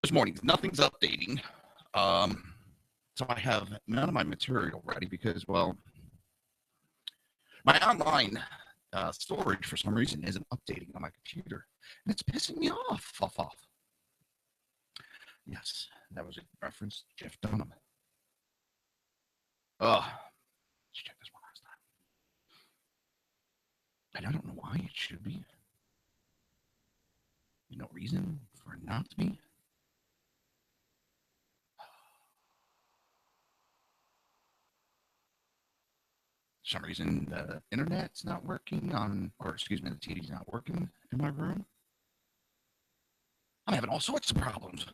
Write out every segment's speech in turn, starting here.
this morning, nothing's updating. So I have none of my material ready because, well, my online storage for some reason isn't updating on my computer, and it's pissing me off. Yes, that was a reference to Jeff Dunham. Let's check this one last time. And I don't know why it should be. No reason for it not to be. For some reason, the internet's not working or excuse me, the TV's not working in my room. I'm having all sorts of problems.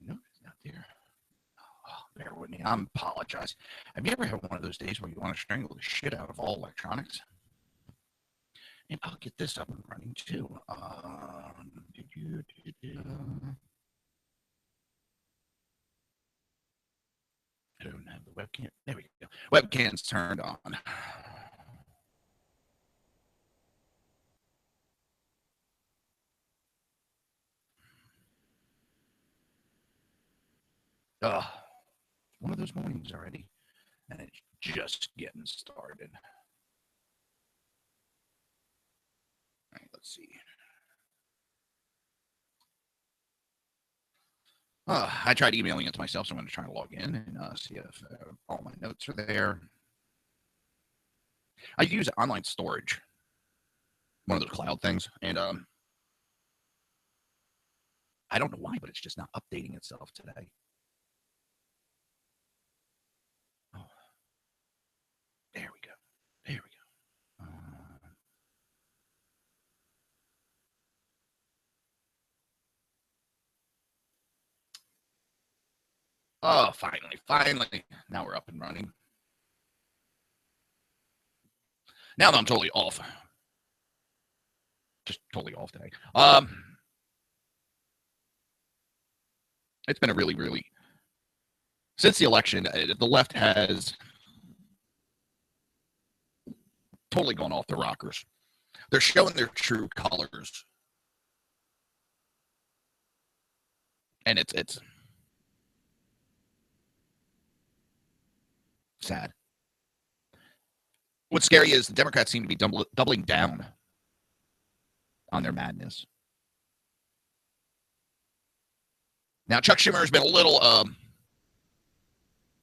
No, it's not there. Oh, bear with me. I apologize. Have you ever had one of those days where you want to strangle the shit out of all electronics? And I'll get this up and running too. I don't have the webcam. There we go. Webcam's turned on. One of those mornings already, and it's just getting started. All right, let's see. I tried emailing it to myself, so I'm going to try to log in and see if all my notes are there. I use online storage, one of those cloud things, and I don't know why, but it's just not updating itself today. Oh, there we go. There we go. Oh, finally. Now we're up and running. Now that I'm totally off. Just totally off today. It's been a really, since the election, the left has totally gone off the rockers. They're showing their true colors. And it's sad. What's scary is the Democrats seem to be doubling down on their madness. Now, Chuck Schumer has been a little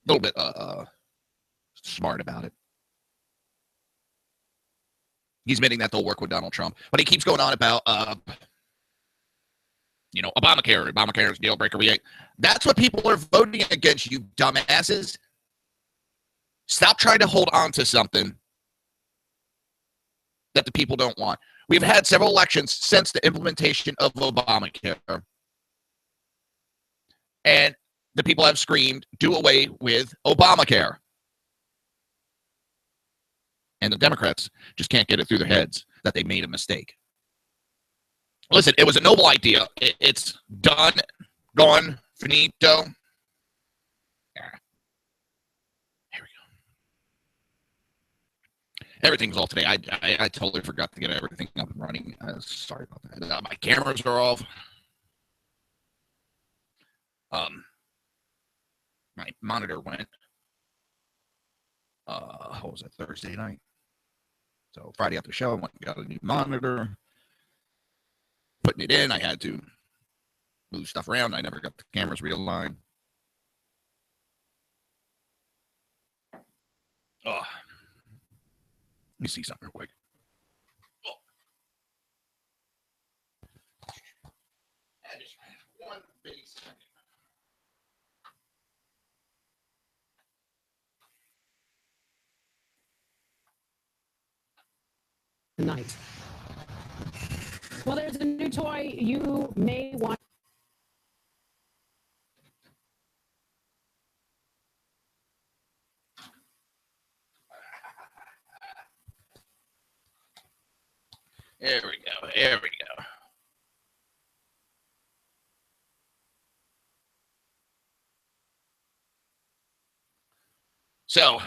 bit smart about it. He's admitting that they'll work with Donald Trump, but he keeps going on about, Obamacare. Obamacare is a deal breaker. That's what people are voting against, you dumbasses. Stop trying to hold on to something that the people don't want. We've had several elections since the implementation of Obamacare. And the people have screamed, do away with Obamacare. And the Democrats just can't get it through their heads that they made a mistake. Listen, it was a noble idea. It's done, gone, finito. Here we go. Everything's off today. I totally forgot to get everything up and running. Sorry about that. My cameras are off. My monitor went. What was it, Thursday night? So Friday after the show, I went and got a new monitor. Putting it in, I had to move stuff around. I never got the cameras realigned. Let me see something real quick. I just have one big second. Night. Well, there's a new toy you may want. There we go. There we go. So,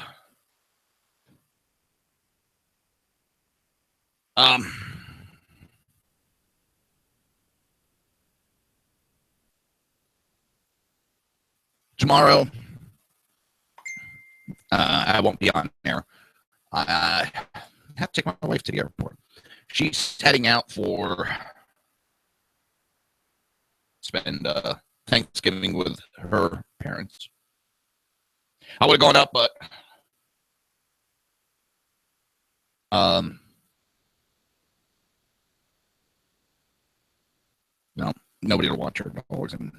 tomorrow, I won't be on there. I have to take my wife to the airport. She's heading out for spend Thanksgiving with her parents. I would have gone up, but no, nobody will watch her dogs, and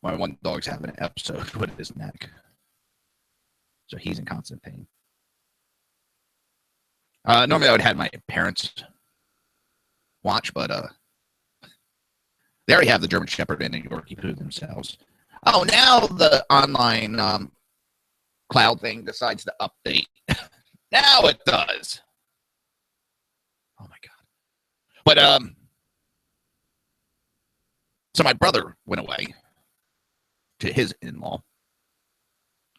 my one dog's having an episode with his neck, so he's in constant pain. Normally I would have my parents watch, but they already have the German Shepherd and the Yorkie Poo themselves. Oh, now the online cloud thing decides to update. Now it does. Oh my god! But so my brother went away to his in-law,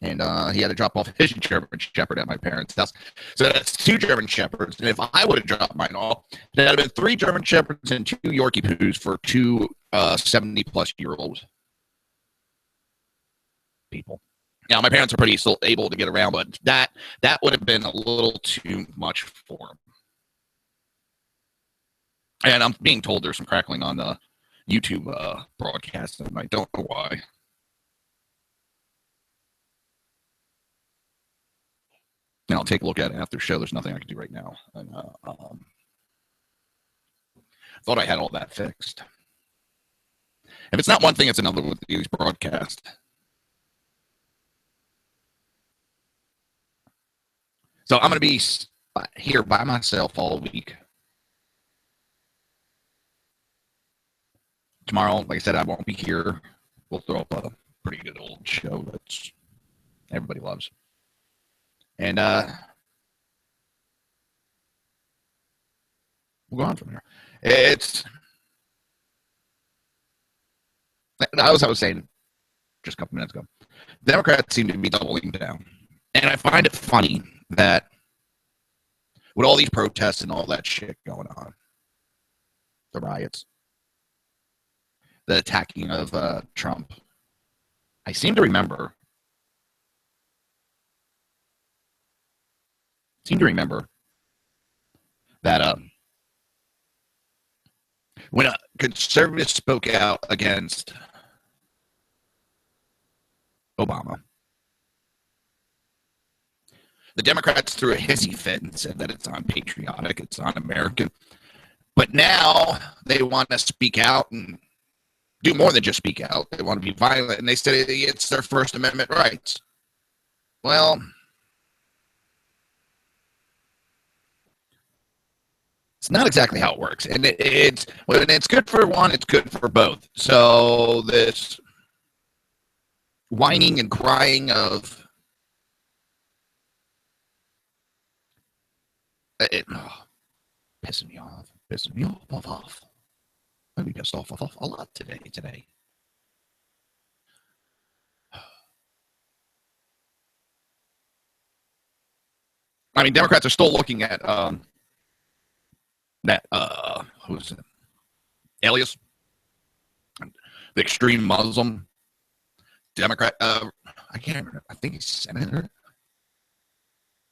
and he had to drop off his German Shepherd at my parents' house. So that's 2 German Shepherds, and if I would have dropped mine off, that would have been 3 German Shepherds and 2 Yorkie Poos for 2 70-plus-year-old people. Now, my parents are pretty still able to get around, but that would have been a little too much for them. And I'm being told there's some crackling on the YouTube broadcast, and I don't know why. And I'll take a look at it after the show. There's nothing I can do right now. And, thought I had all that fixed. If it's not one thing, it's another with these broadcasts. So I'm going to be here by myself all week. Tomorrow, like I said, I won't be here. We'll throw up a pretty good old show that everybody loves. And we'll go on from there. It's, as I was saying just a couple minutes ago, Democrats seem to be doubling down. And I find it funny that with all these protests and all that shit going on, the riots, the attacking of Trump, I seem to remember that when a conservative spoke out against Obama, the Democrats threw a hissy fit and said that it's unpatriotic, it's un-American. But now they want to speak out and do more than just speak out. They want to be violent, and they said it's their First Amendment rights. Well, it's not exactly how it works. And when it's good for one, it's good for both. So this whining and crying of pissing me off. I'll be pissed off a lot today. I mean, Democrats are still looking at that who's it? Alias, the extreme Muslim Democrat. I can't remember. I think he's senator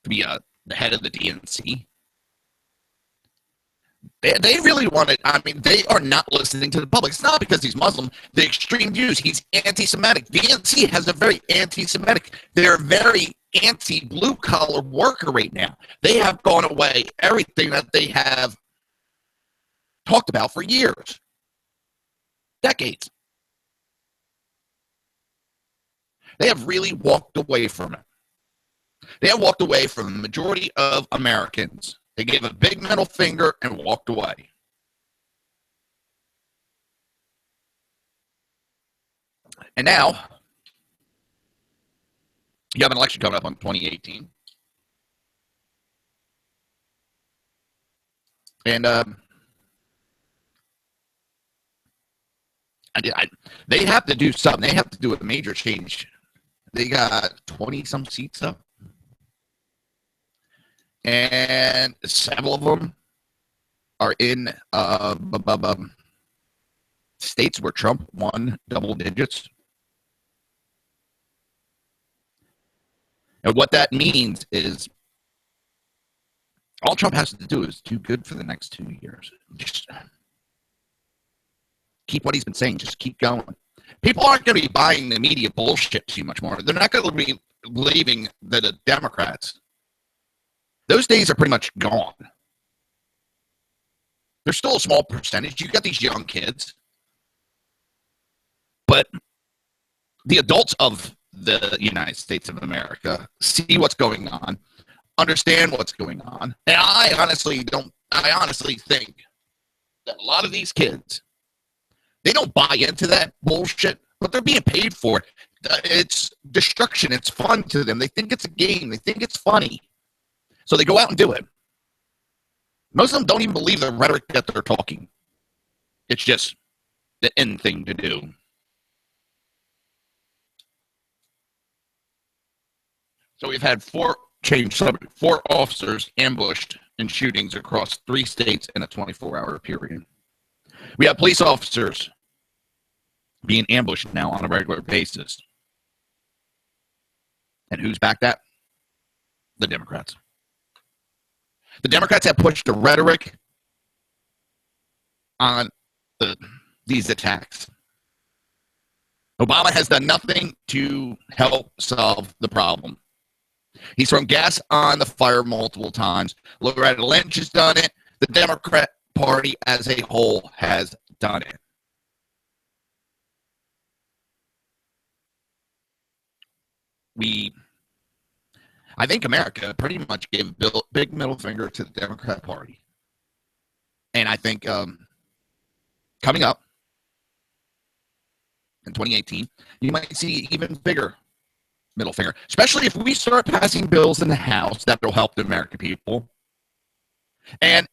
to be the head of the DNC. They really want it. I mean, they are not listening to the public. It's not because he's Muslim. The extreme views. He's anti-Semitic. DNC has a very anti-Semitic. They're very anti-blue collar worker right now. They have gone away everything that they have talked about for years, decades. They have really walked away from it. They have walked away from the majority of Americans. They gave a big middle finger and walked away. And now, you have an election coming up on 2018. And they have to do something. They have to do a major change. They got 20-some seats up. And several of them are in states where Trump won double digits. And what that means is all Trump has to do is do good for the next 2 years. Just keep what he's been saying. Just keep going. People aren't going to be buying the media bullshit too much more. They're not going to be believing that the Democrats, those days are pretty much gone. There's still a small percentage. You got these young kids. But the adults of the United States of America see what's going on, understand what's going on. And I honestly think that a lot of these kids, they don't buy into that bullshit, but they're being paid for it. It's destruction. It's fun to them. They think it's a game. They think it's funny. So they go out and do it. Most of them don't even believe the rhetoric that they're talking. It's just the end thing to do. So we've had four officers ambushed in shootings across 3 states in a 24-hour period. We have police officers being ambushed now on a regular basis. And who's backed that? The Democrats. The Democrats have pushed the rhetoric on these attacks. Obama has done nothing to help solve the problem. He's thrown gas on the fire multiple times. Loretta Lynch has done it. The Democrat Party as a whole has done it. I think America pretty much gave a big middle finger to the Democrat Party. And I think coming up in 2018, you might see even bigger middle finger, especially if we start passing bills in the House that will help the American people. And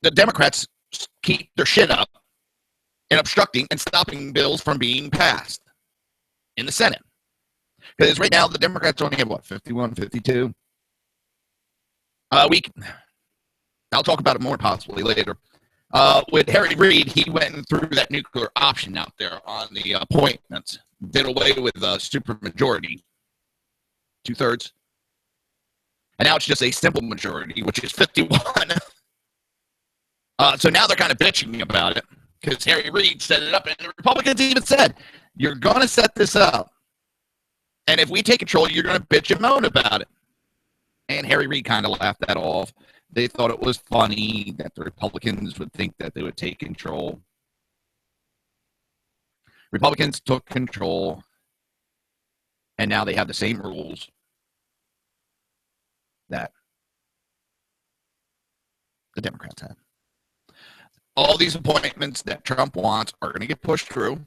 the Democrats keep their shit up and obstructing and stopping bills from being passed in the Senate. Because right now, the Democrats only have, 51, 52? I'll talk about it more possibly later. With Harry Reid, he went through that nuclear option out there on the appointments, did away with a supermajority, 2/3. And now it's just a simple majority, which is 51. So now they're kind of bitching about it because Harry Reid set it up, and the Republicans even said, you're going to set this up. And if we take control, you're going to bitch and moan about it. And Harry Reid kind of laughed that off. They thought it was funny that the Republicans would think that they would take control. Republicans took control, and now they have the same rules that the Democrats have. All these appointments that Trump wants are going to get pushed through.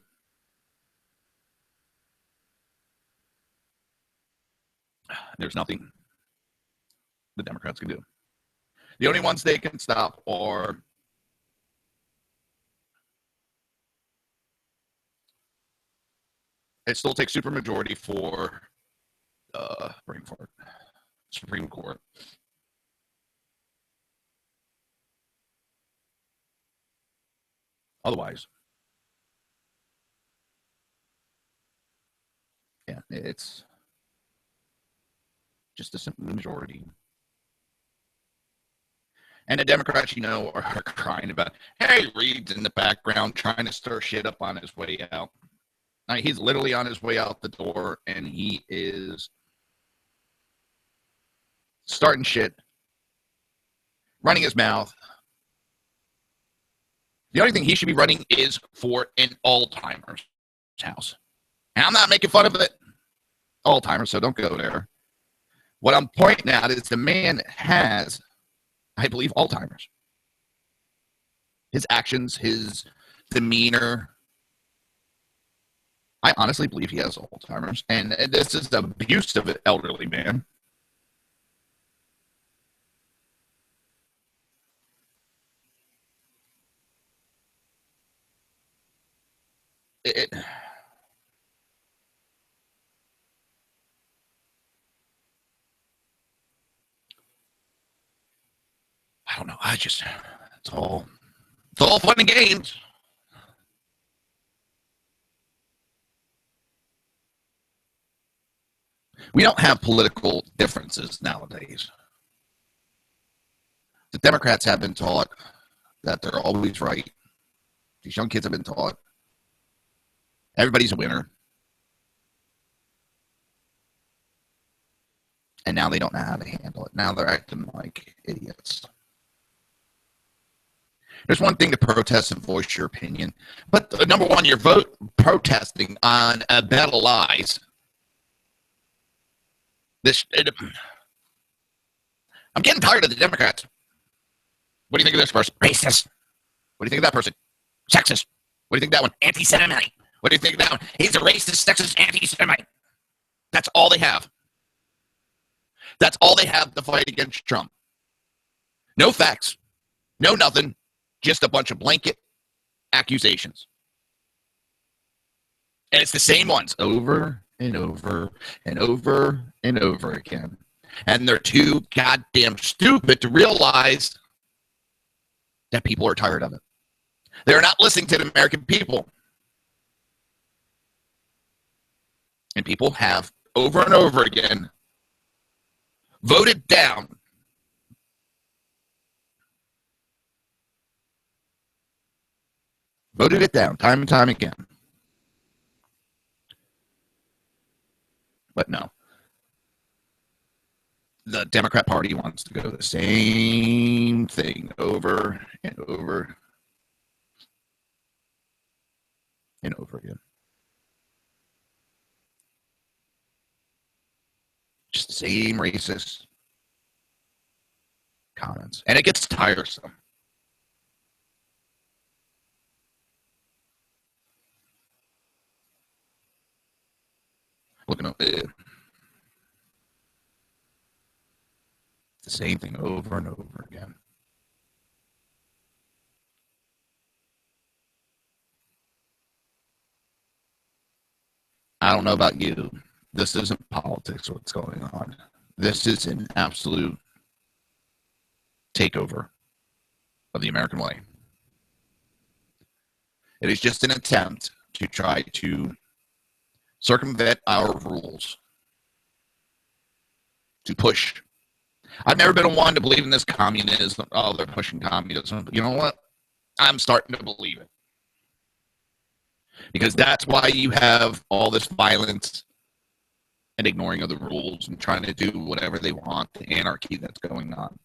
There's nothing the Democrats can do. The only ones they can stop are it still takes supermajority for Supreme Court. Otherwise, yeah, it's just a simple majority. And the Democrats, are crying about Harry Reid's in the background trying to stir shit up on his way out. He's literally on his way out the door, and he is starting shit, running his mouth. The only thing he should be running is for an Alzheimer's house. And I'm not making fun of it, Alzheimer's, so don't go there. What I'm pointing out is the man has, I believe, Alzheimer's. His actions, his demeanor. I honestly believe he has Alzheimer's. And this is the abuse of an elderly man. I don't know. It's all fun and games. We don't have political differences nowadays. The Democrats have been taught that they're always right. These young kids have been taught everybody's a winner. And now they don't know how to handle it. Now they're acting like idiots. There's one thing to protest and voice your opinion. But number one, you're protesting on a bed of lies. I'm getting tired of the Democrats. What do you think of this person? Racist. What do you think of that person? Sexist. What do you think of that one? Anti-Semite. What do you think of that one? He's a racist, sexist, anti-Semite. That's all they have. That's all they have to fight against Trump. No facts. No nothing. Just a bunch of blanket accusations. And it's the same ones over and over and over and over again. And they're too goddamn stupid to realize that people are tired of it. They're not listening to the American people. And people have, over and over again, voted down voted it down time and time again. But no. The Democrat Party wants to go the same thing over and over and over again. Just the same racist comments. And it gets tiresome. Looking up the same thing over and over again. I don't know about you. This isn't politics, what's going on. This is an absolute takeover of the American way. It is just an attempt to try to circumvent our rules, to push. I've never been one to believe in this communism. Oh, they're pushing communism. But you know what? I'm starting to believe it. Because that's why you have all this violence and ignoring of the rules and trying to do whatever they want, the anarchy that's going on.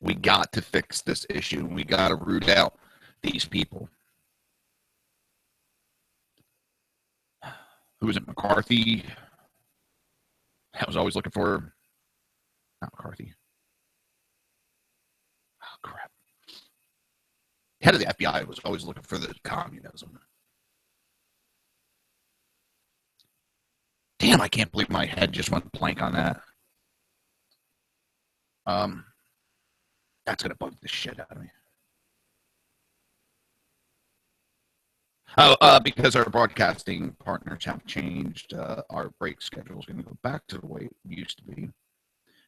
We got to fix this issue. We got to root out these people. Who was it? McCarthy? I was always looking for, not McCarthy. Oh, crap. Head of the FBI was always looking for the communism. Damn, I can't believe my head just went blank on that. That's going to bug the shit out of me. Oh, because our broadcasting partners have changed, our break schedule is going to go back to the way it used to be. And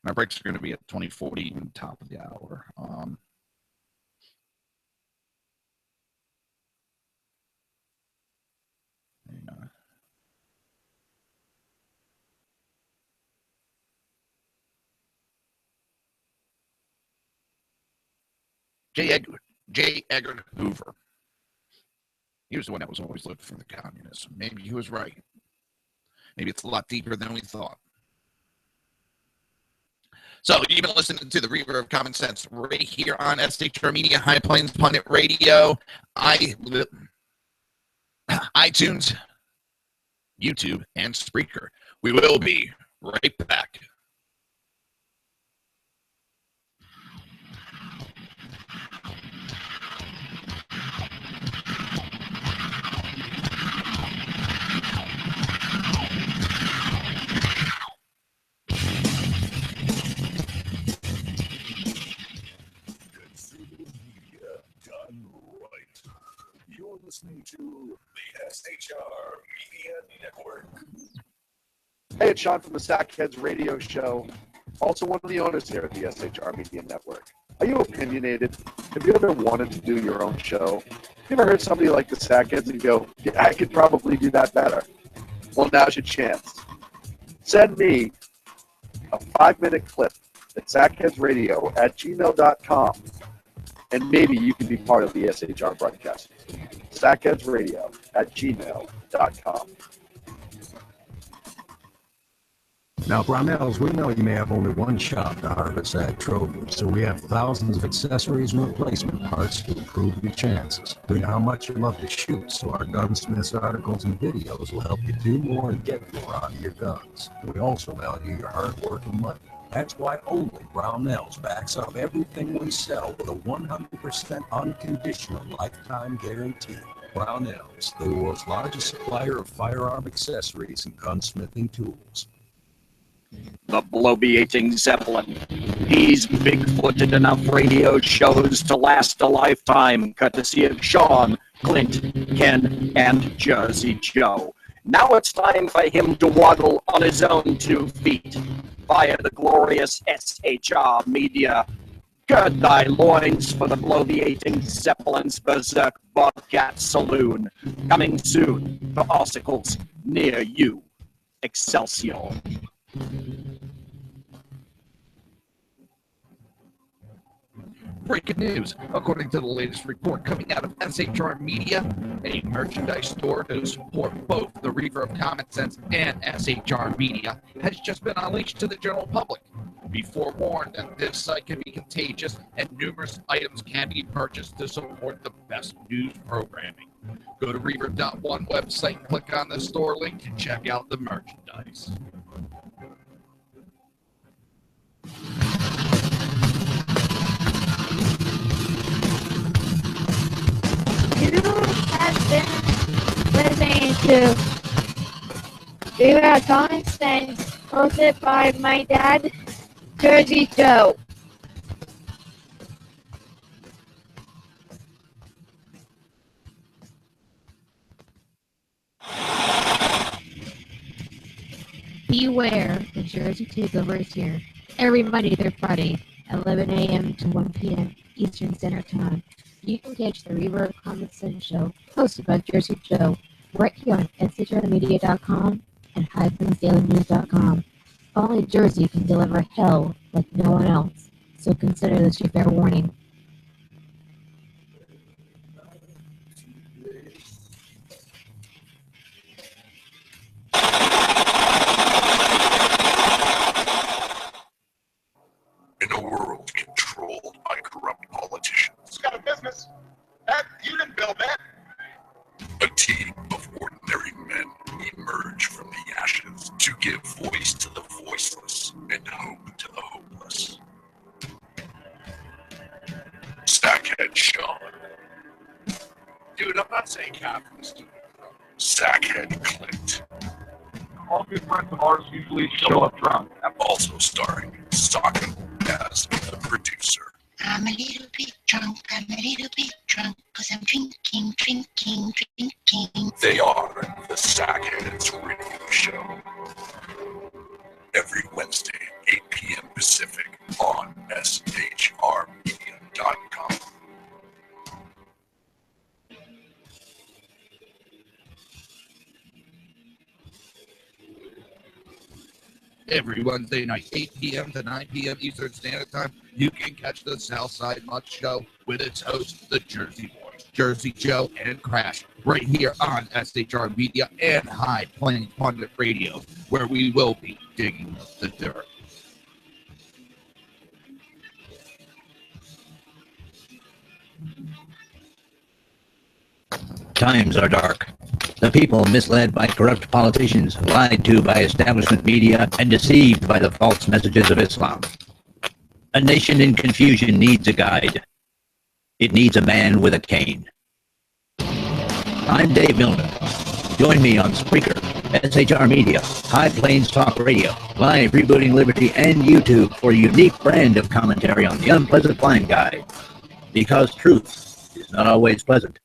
our breaks are going to be at 20:40 and top of the hour. J. Edgar Hoover. He was the one that was always looking for the communists. Maybe he was right. Maybe it's a lot deeper than we thought. So you've been listening to the Reaver of Common Sense right here on SHR Media, High Plains Pundit Radio, iTunes, YouTube, and Spreaker. We will be right back. You're listening to the SHR Media Network. Hey, it's Sean from the Sackheads Radio Show, also one of the owners here at the SHR Media Network. Are you opinionated? Have you ever wanted to do your own show? You ever heard somebody like the Sackheads and go, yeah, I could probably do that better? Well, now's your chance. Send me a 5-minute clip at sackheadsradio@gmail.com, and maybe you can be part of the SHR broadcast. sackheadsradio@gmail.com. Now, Brownells, we know you may have only one shop to harvest that trophy, so we have thousands of accessories and replacement parts to improve your chances. We know how much you love to shoot, so our gunsmiths articles and videos will help you do more and get more out of your guns. We also value your hard work and money. That's why only Brownells backs up everything we sell with a 100% unconditional lifetime guarantee. Brownells, the world's largest supplier of firearm accessories and gunsmithing tools. The bloviating Zeppelin. He's big-footed enough radio shows to last a lifetime, courtesy of Sean, Clint, Ken, and Jersey Joe. Now it's time for him to waddle on his own 2 feet via the glorious SHR Media. Gird thy loins for the bloviating Zeppelin's Berserk Bobcat Saloon. Coming soon for articles near you. Excelsior. Breaking news. According to the latest report coming out of SHR Media, a merchandise store to support both the Reaver of Common Sense and SHR Media has just been unleashed to the general public. Be forewarned that this site can be contagious and numerous items can be purchased to support the best news programming. Go to Reaver.one website, click on the store link to check out the merchandise. You have been listening to Reaver of Common Sense, hosted by my dad, Jersey Joe. Beware, the Jersey Takeover is here. Every Monday through Friday, 11 a.m. to 1 p.m. Eastern Standard Time. You can catch the Reaver of Common Sense show, hosted by Jersey Joe, right here on SHRmedia.com and HighPlansDailyNews.com. Only Jersey can deliver hell like no one else, so consider this your fair warning. In a world controlled by corrupt politicians, It's got a business. You didn't build that. a team of ordinary men emerge from the ashes to give voice to the voiceless and hope to the hopeless. Sackhead Sean. Dude, I'm not saying capitalists. Sackhead Clint. All good friends of ours usually show up drunk. Also starring Socko as the producer. I'm a little bit drunk, 'cause I'm drinking. They are the Sackheads Radio Show. Every Wednesday, 8 p.m. Pacific on SHRmedia.com. Every Wednesday night, 8 p.m. to 9 p.m. Eastern Standard Time, you can catch the Southside Mutt Show with its hosts, the Jersey Boys, Jersey Joe, and Crash, right here on SHR Media and High Plains Pundit Radio, where we will be digging up the dirt. Times are dark. The people misled by corrupt politicians, lied to by establishment media, and deceived by the false messages of Islam. A nation in confusion needs a guide. It needs a man with a cane. I'm Dave Milner. Join me on Spreaker, SHR Media, High Plains Talk Radio, Live Rebooting Liberty, and YouTube for a unique brand of commentary on the unpleasant blind guide. Because truth is not always pleasant.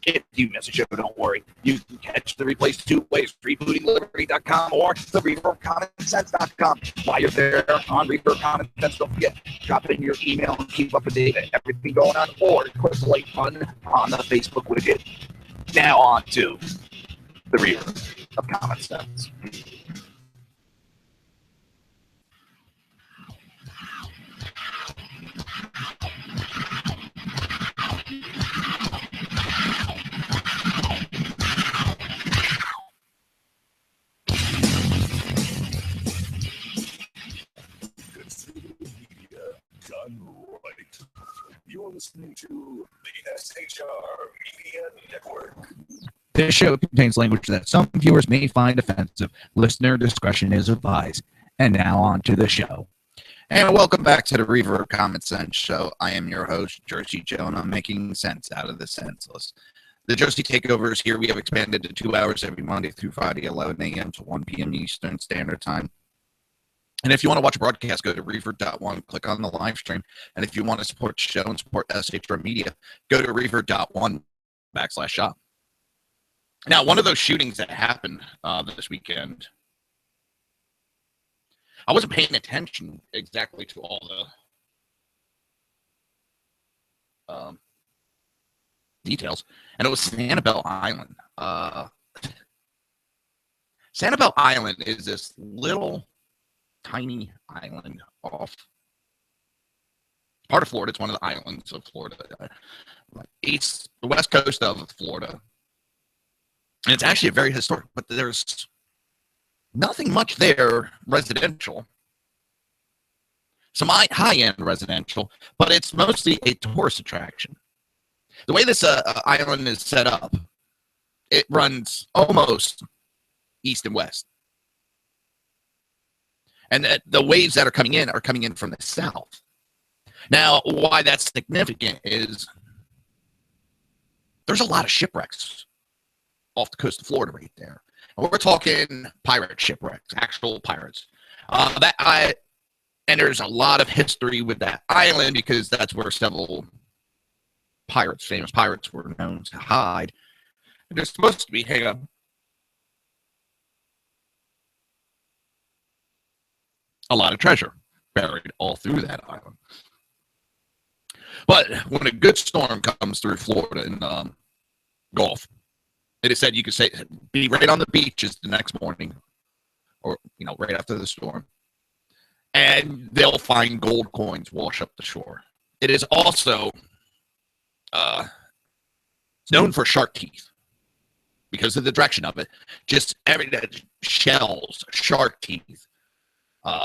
If you miss a show, don't worry. You can catch the replays 2 ways, rebootingliberty.com or the reaverofcommonsense.com. While you're there on Reaver of Common Sense, don't forget, drop in your email and keep up to date with everything going on, or click the like button on the Facebook widget. Now on to the Reaver of Common Sense. Done right. You're listening to the SHR Media Network. This show contains language that some viewers may find offensive. Listener discretion is advised. And now on to the show. And welcome back to the Reaver of Common Sense show. I am your host, Jersey Joe, and I'm making sense out of the senseless. The Jersey Takeover is here. We have expanded to 2 hours every Monday through Friday, 11 a.m. to 1 p.m. Eastern Standard Time. And if you want to watch a broadcast, go to Reaver.one, click on the live stream. And if you want to support the show and support SHR Media, go to Reaver.one/shop. Now, one of those shootings that happened this weekend, I wasn't paying attention exactly to all the details, and it was Sanibel Island. Sanibel Island is this little tiny island off part of Florida. It's one of the islands of Florida, the west coast of Florida. And it's actually very historic, but there's nothing much there residential. Some high-end residential, but it's mostly a tourist attraction. The way this island is set up, it runs almost east and west. And the waves that are coming in from the south. Now, why that's significant is there's a lot of shipwrecks off the coast of Florida right there. And we're talking pirate shipwrecks, actual pirates. And there's a lot of history with that island because that's where several famous pirates were known to hide. And they're supposed to be hanging up a lot of treasure buried all through that island. But when a good storm comes through Florida and Gulf, it is said you could be right on the beaches the next morning, or right after the storm, and they'll find gold coins wash up the shore. It is also known for shark teeth because of the direction of it. Just shells, shark teeth,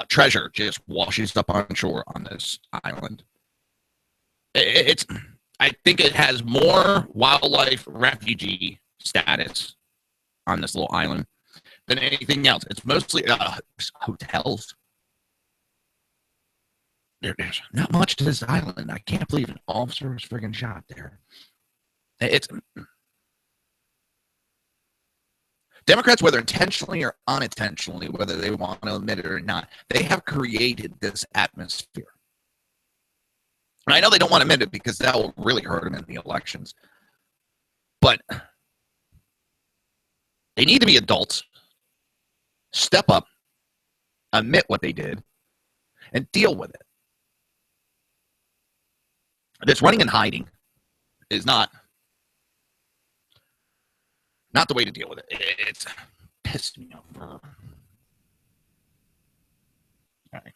treasure just washes up on shore on this island. I think it has more wildlife refugee status on this little island than anything else. It's mostly hotels. There's not much to this island. I can't believe an officer was friggin' shot there. It's Democrats, whether intentionally or unintentionally, whether they want to admit it or not, they have created this atmosphere. And I know they don't want to admit it because that will really hurt them in the elections. But they need to be adults, step up, admit what they did, and deal with it. This running and hiding is not the way to deal with it. It's pissed me off. All right.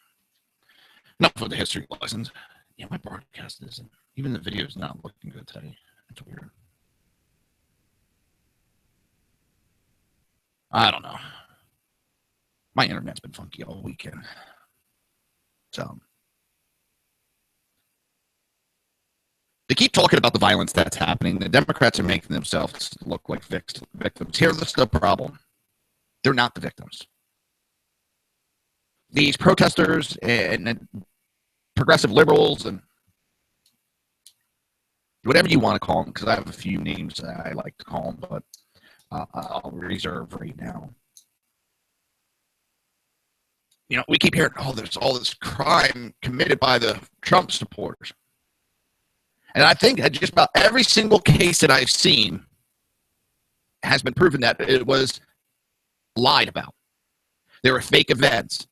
Enough of the history lessons. Yeah, my broadcast isn't. Even the video is not looking good today. It's weird. I don't know. My internet's been funky all weekend. So they keep talking about the violence that's happening. The Democrats are making themselves look like victims. Here's the problem. They're not the victims. These protesters and progressive liberals and whatever you want to call them, because I have a few names that I like to call them, but I'll reserve right now. We keep hearing, there's all this crime committed by the Trump supporters. And I think that just about every single case that I've seen has been proven that it was lied about. There were fake events.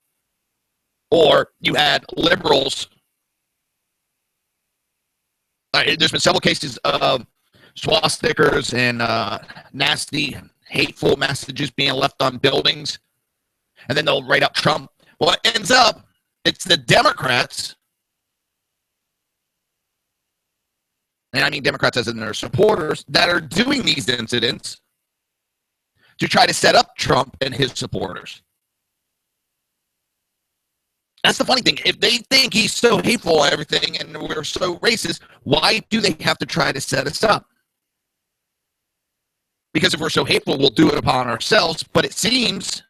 Or you had liberals. There's been several cases of swastikas and nasty, hateful messages being left on buildings. And then they'll write up Trump. Well, it ends up, it's the Democrats. And I mean Democrats as in their supporters that are doing these incidents to try to set up Trump and his supporters. That's the funny thing. If they think he's so hateful and everything and we're so racist, why do they have to try to set us up? Because if we're so hateful, we'll do it upon ourselves. But it seems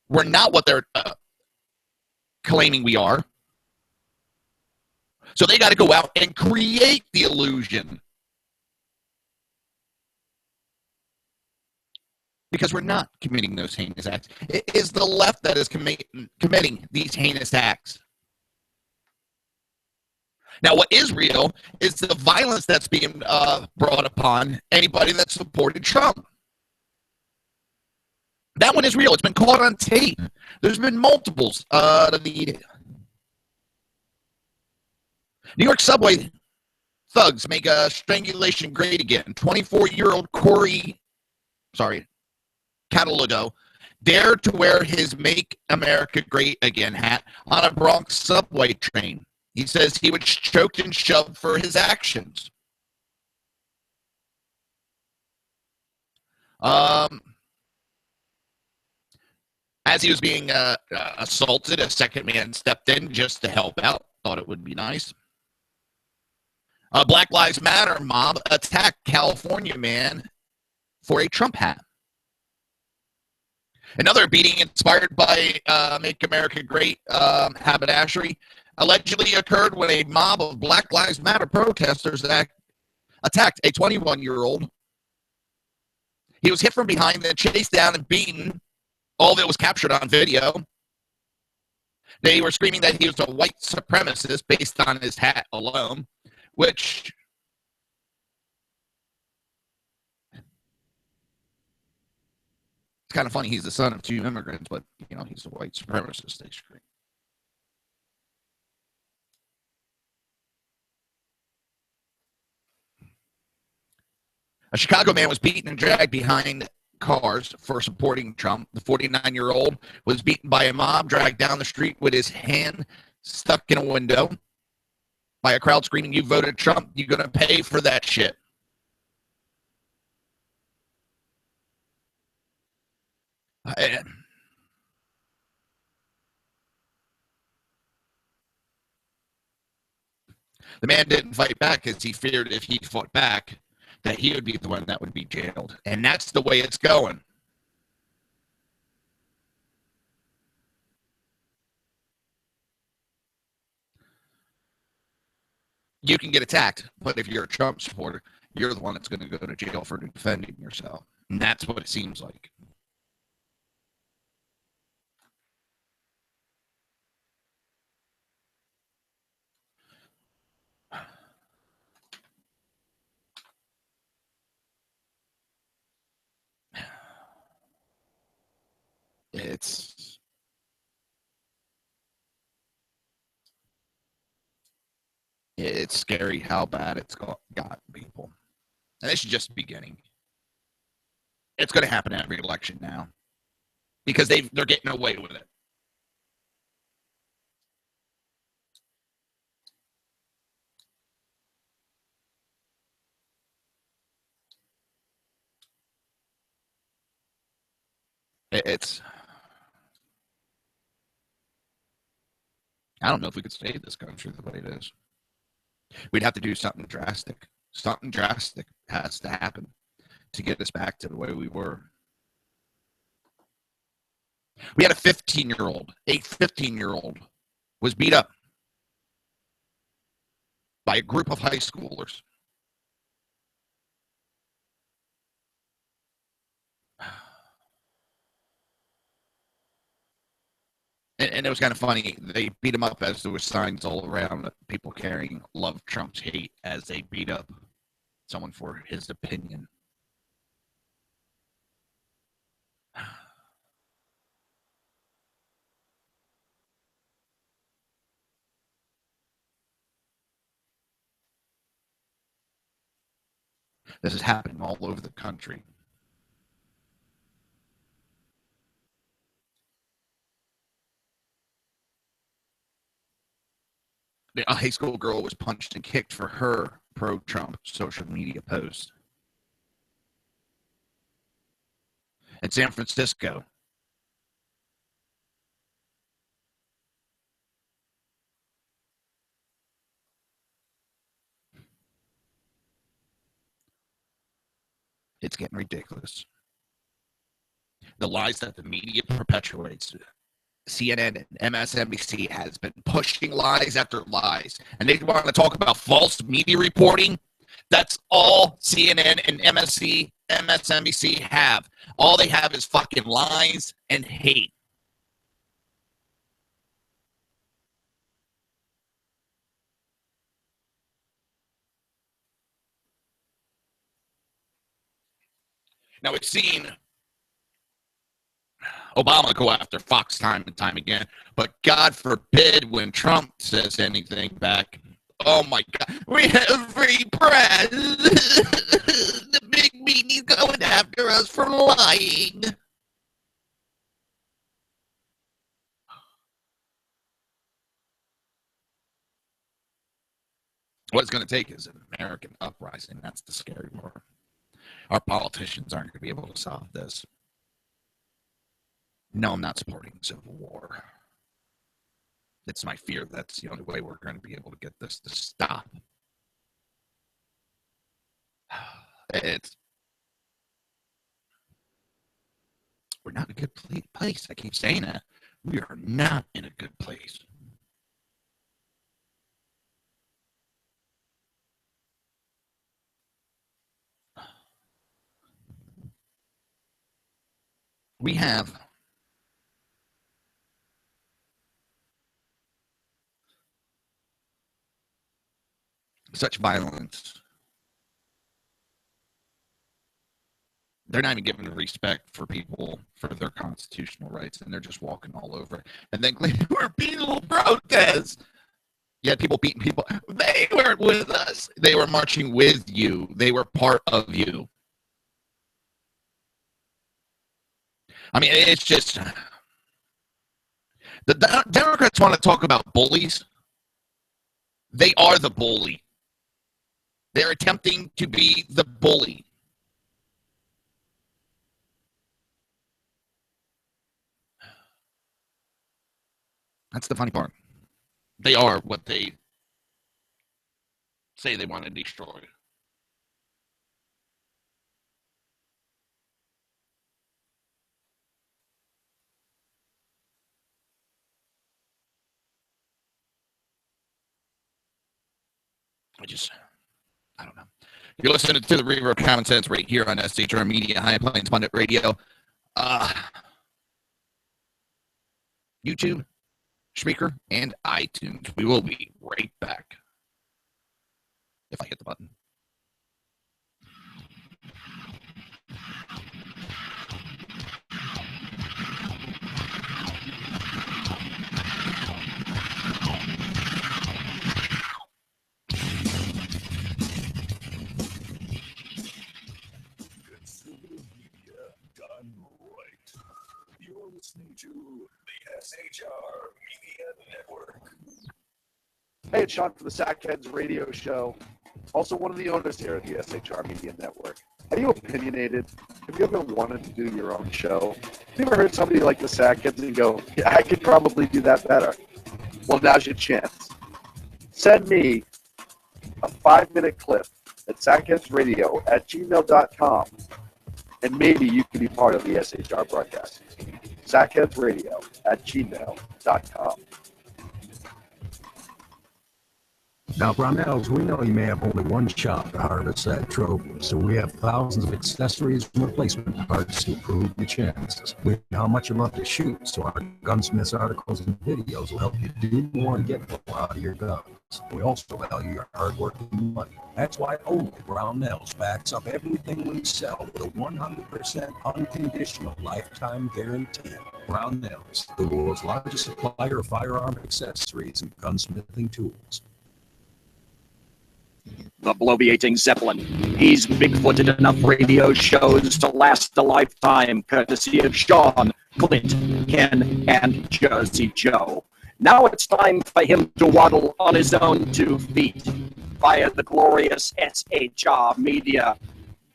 we're not what they're claiming we are. So they got to go out and create the illusion. Because we're not committing those heinous acts. It is the left that is committing these heinous acts. Now, what is real is the violence that's being brought upon anybody that supported Trump. That one is real. It's been caught on tape. There's been multiples. New York subway thugs make strangulation great again. 24-year-old Catalogo dared to wear his Make America Great Again hat on a Bronx subway train. He says he was choked and shoved for his actions. As he was being assaulted, a second man stepped in just to help out. Thought it would be nice. A Black Lives Matter mob attacked California man for a Trump hat. Another beating inspired by Make America Great haberdashery allegedly occurred when a mob of Black Lives Matter protesters attacked a 21-year-old. He was hit from behind, then chased down and beaten. All of it was captured on video. They were screaming that he was a white supremacist based on his hat alone, which... kind of funny. He's the son of two immigrants, but he's a white supremacist. They scream. A Chicago man was beaten and dragged behind cars for supporting Trump. The 49-year-old was beaten by a mob, dragged down the street with his hand stuck in a window by a crowd screaming, "You voted Trump, you're going to pay for that shit." The man didn't fight back because he feared if he fought back that he would be the one that would be jailed. And that's the way it's going. You can get attacked, but if you're a Trump supporter, you're the one that's going to go to jail for defending yourself. And that's what it seems like. It's scary how bad it's got people. And this is just the beginning. It's going to happen every election now because they're getting away with it. I don't know if we could save this country the way it is. We'd have to do something drastic. Something drastic has to happen to get us back to the way we were. We had a 15-year-old was beat up by a group of high schoolers. And it was kind of funny. They beat him up as there were signs all around, people carrying "Love Trump's Hate" as they beat up someone for his opinion. This is happening all over the country. A high school girl was punched and kicked for her pro-Trump social media post. In San Francisco, it's getting ridiculous. The lies that the media perpetuates. CNN and MSNBC has been pushing lies after lies. And they want to talk about false media reporting. That's all CNN and MSNBC have. All they have is fucking lies and hate. Now, we've seen Obama go after Fox time and time again, but God forbid when Trump says anything back. Oh my God, we have free press. The big meaty's going after us for lying. What it's going to take is an American uprising. That's the scary part. Our politicians aren't going to be able to solve this. No, I'm not supporting civil war. It's my fear that's the only way we're going to be able to get this to stop. We're not in a good place. I keep saying that. We are not in a good place. We have such violence. They're not even giving respect for people for their constitutional rights, and they're just walking all over it. And then claiming we're peaceful protests. Yet people beating people. They weren't with us. They were marching with you. They were part of you. I mean, it's just the Democrats want to talk about bullies. They are the bully. They're attempting to be the bully. That's the funny part. They are what they say they want to destroy. I don't know. You're listening to the Reaver of Common Sense right here on SHR Media, High Plains Pundit Radio. YouTube, Spreaker, and iTunes. We will be right back. If I hit the button. You're listening to the SHR Media Network. Hey, it's Sean from the Sackheads Radio Show. Also one of the owners here at the SHR Media Network. Are you opinionated? Have you ever wanted to do your own show? Have you ever heard somebody like the Sackheads and go, yeah, I could probably do that better? Well, now's your chance. Send me a 5-minute clip at sackheadsradio@gmail.com, and maybe you can be part of the SHR broadcast. sackheadsradio@gmail.com. Now, Brownells, we know you may have only one shot to harvest that trophy, so we have thousands of accessories and replacement parts to improve your chances. We know how much you love to shoot, so our gunsmiths articles and videos will help you do more and get more out of your guns. We also value your hard work and money. That's why only Brownells backs up everything we sell with a 100% unconditional lifetime guarantee. Brownells, the world's largest supplier of firearm accessories and gunsmithing tools. the bloviating Zeppelin. He's bigfooted enough radio shows to last a lifetime, courtesy of Sean, Clint, Ken, and Jersey Joe. Now it's time for him to waddle on his own 2 feet via the glorious SHR Media.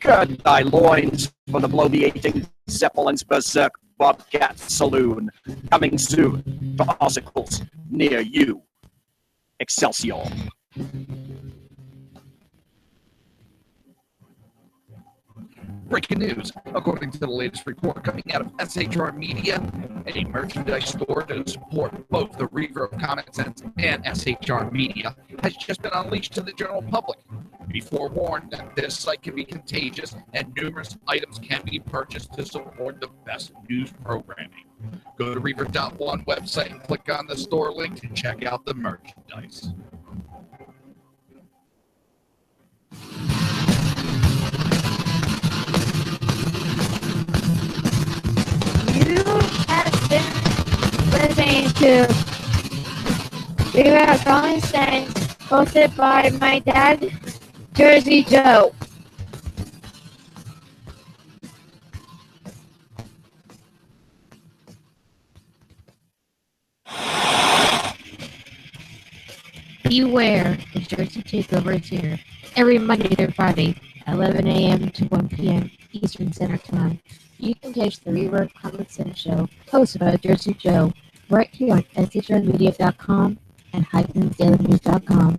Gird thy loins for the bloviating Zeppelin's Berserk Bobcat Saloon. Coming soon to obstacles near you. Excelsior. Breaking news. According to the latest report coming out of SHR Media, a merchandise store to support both the Reaver of Common Sense and SHR Media has just been unleashed to the general public. Be forewarned that this site can be contagious and numerous items can be purchased to support the best news programming. Go to Reaver.one website and click on the store link to check out the merchandise. You have been listening to Reaver of Common Sense, hosted by my dad, Jersey Joe. Beware, the Jersey Takeover is here. Every Monday through Friday, 11 a.m. to 1 p.m. Eastern Standard Time. You can catch the Reaver of Common Sense show, hosted by Jersey Joe, right here on shrmedia.com and hyphensdailynews.com.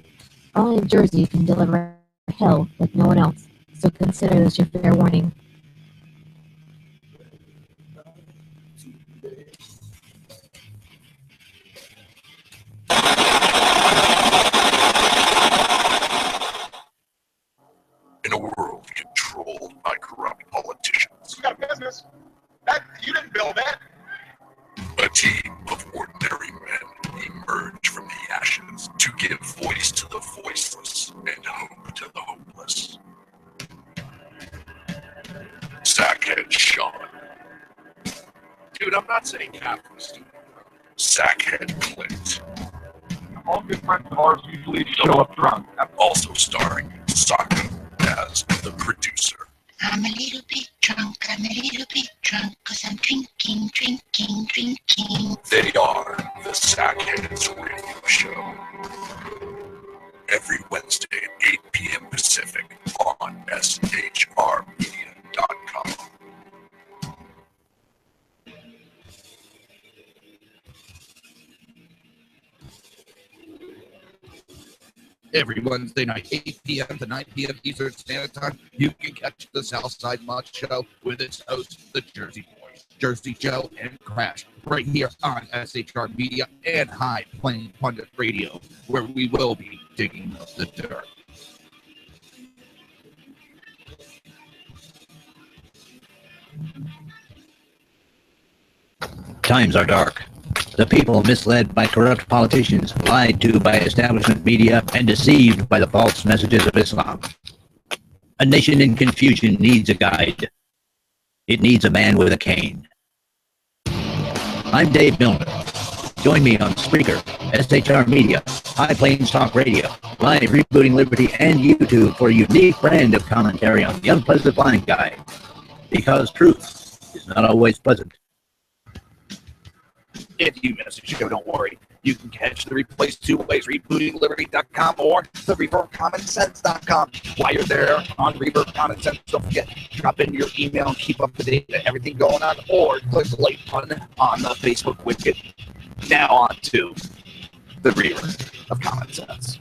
Only in Jersey can deliver hell like no one else, so consider this your fair warning. In a world controlled by corrupt politicians, You got a business. That you didn't build that. a team of ordinary men emerge from the ashes to give voice to the voiceless and hope to the hopeless. Sackhead Sean. Dude, I'm not saying capitalist. Sackhead Clint. All good friends of ours usually show up drunk. Also starring Saka as the producer. I'm a little bit drunk, cause I'm drinking. They are the Sackheads Radio Show. Every Wednesday at 8 p.m. Pacific on shrmedia.com. Every Wednesday night, 8 p.m. to 9 p.m. Eastern Standard Time, you can catch the Southside Much Show with its hosts, the Jersey Boys, Jersey Joe and Crash, right here on SHR Media and High Plain Pundit Radio, where we will be digging up the dirt. Times are dark. The people misled by corrupt politicians, lied to by establishment media, and deceived by the false messages of Islam. A nation in confusion needs a guide. It needs a man with a cane. I'm Dave Milner. Join me on Spreaker, SHR Media, High Plains Talk Radio, Live Rebooting Liberty, and YouTube for a unique brand of commentary on the unpleasant blind guy. Because truth is not always pleasant. If you miss a show, don't worry. You can catch the replays 2 ways, rebootingliberty.com or the reaverofcommonsense.com. While you're there on Reaver of Common Sense, don't forget, drop in your email and keep up to date with everything going on, or click the like button on the Facebook widget. Now on to the Reaver of Common Sense.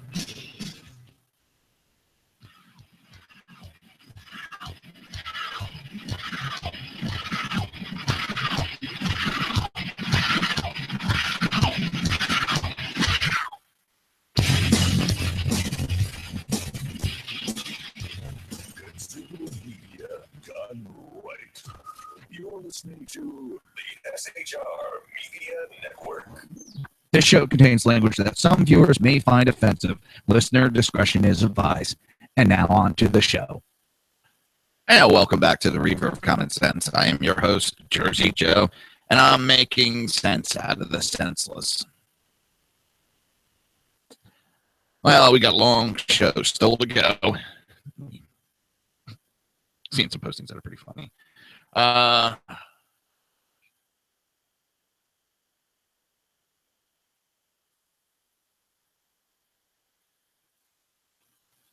You're listening to the SHR Media Network. This show contains language that some viewers may find offensive. Listener discretion is advised. And now on to the show. And welcome back to the Reaver of Common Sense. I am your host, Jersey Joe, and I'm making sense out of the senseless. Well, we got a long show still to go. Seen some postings that are pretty funny.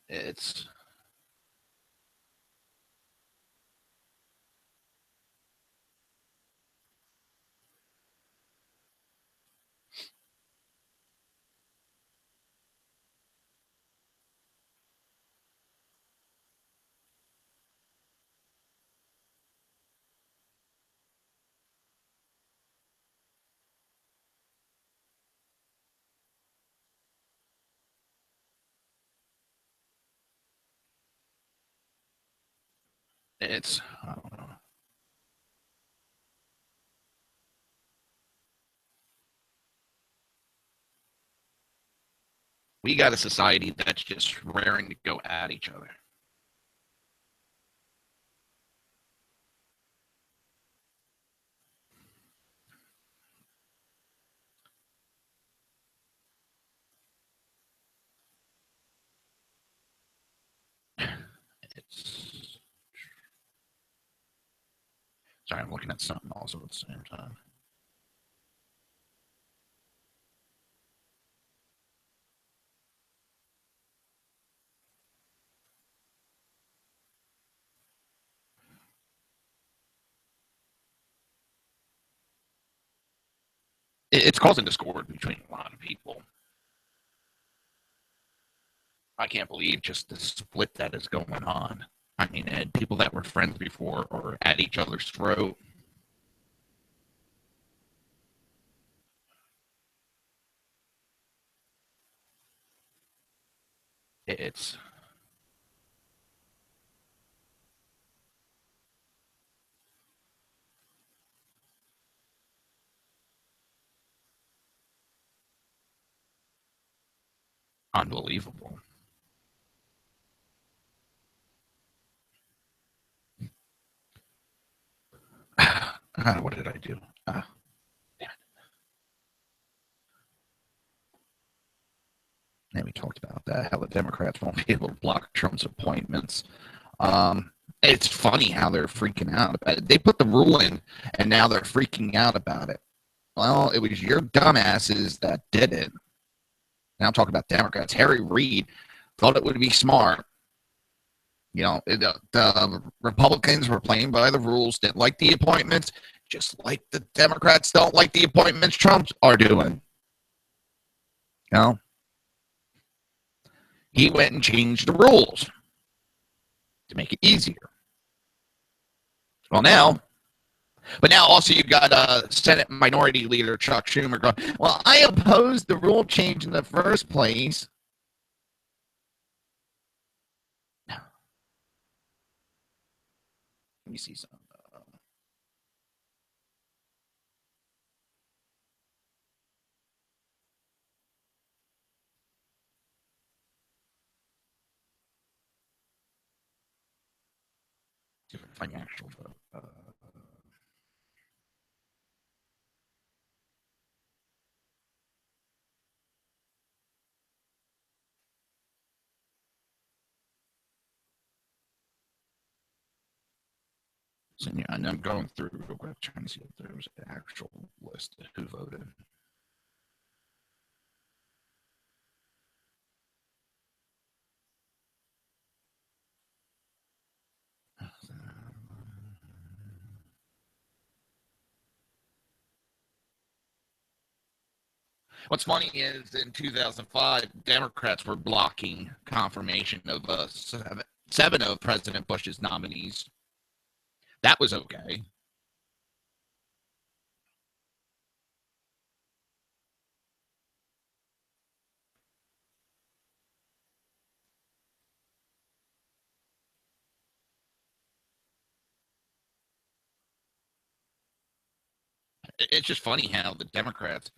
It's I don't know. We got a society that's just raring to go at each other. It's sorry, I'm looking at something also at the same time. It's causing discord between a lot of people. I can't believe just the split that is going on. I mean, people that were friends before are at each other's throat. It's unbelievable. What did I do? Damn it. And we talked about that, how the Democrats won't be able to block Trump's appointments. It's funny how they're freaking out about it. They put the rule in, and now they're freaking out about it. Well, it was your dumbasses that did it. Now I'm talking about Democrats. Harry Reid thought it would be smart. You know, the Republicans were playing by the rules, didn't like the appointments, just like the Democrats don't like the appointments Trump are doing. You know? He went and changed the rules to make it easier. Well, now also you've got Senate Minority Leader Chuck Schumer going, well, I opposed the rule change in the first place. Let me see some. See if I can find the actual vote. So, yeah, and I'm going through real quick trying to see if there was an actual list of who voted. What's funny is in 2005, Democrats were blocking confirmation of seven of President Bush's nominees. That was okay. It's just funny how the Democrats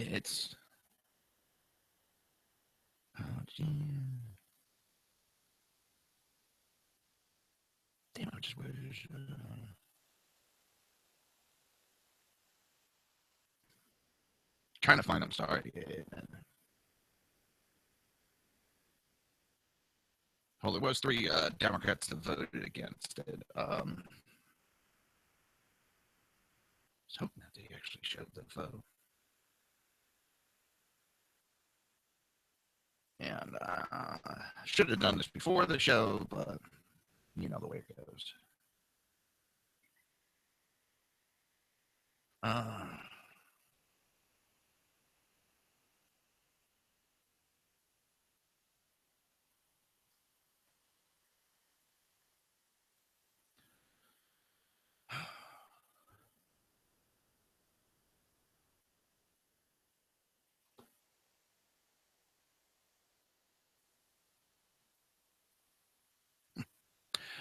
It's gee. Damn, I just wish. Trying to find. I'm sorry. Well, there was 3 Democrats that voted against it. I was hoping that they actually showed the vote. And should have done this before the show, but you know the way it goes.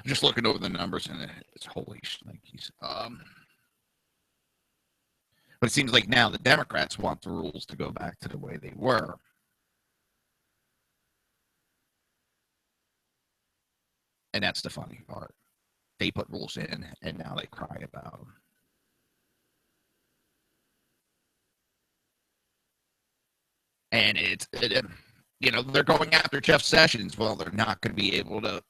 Just looking over the numbers, and it's holy shnikes. But it seems like now the Democrats want the rules to go back to the way they were. And that's the funny part. They put rules in, and now they cry about them. And they're going after Jeff Sessions. Well, they're not going to be able to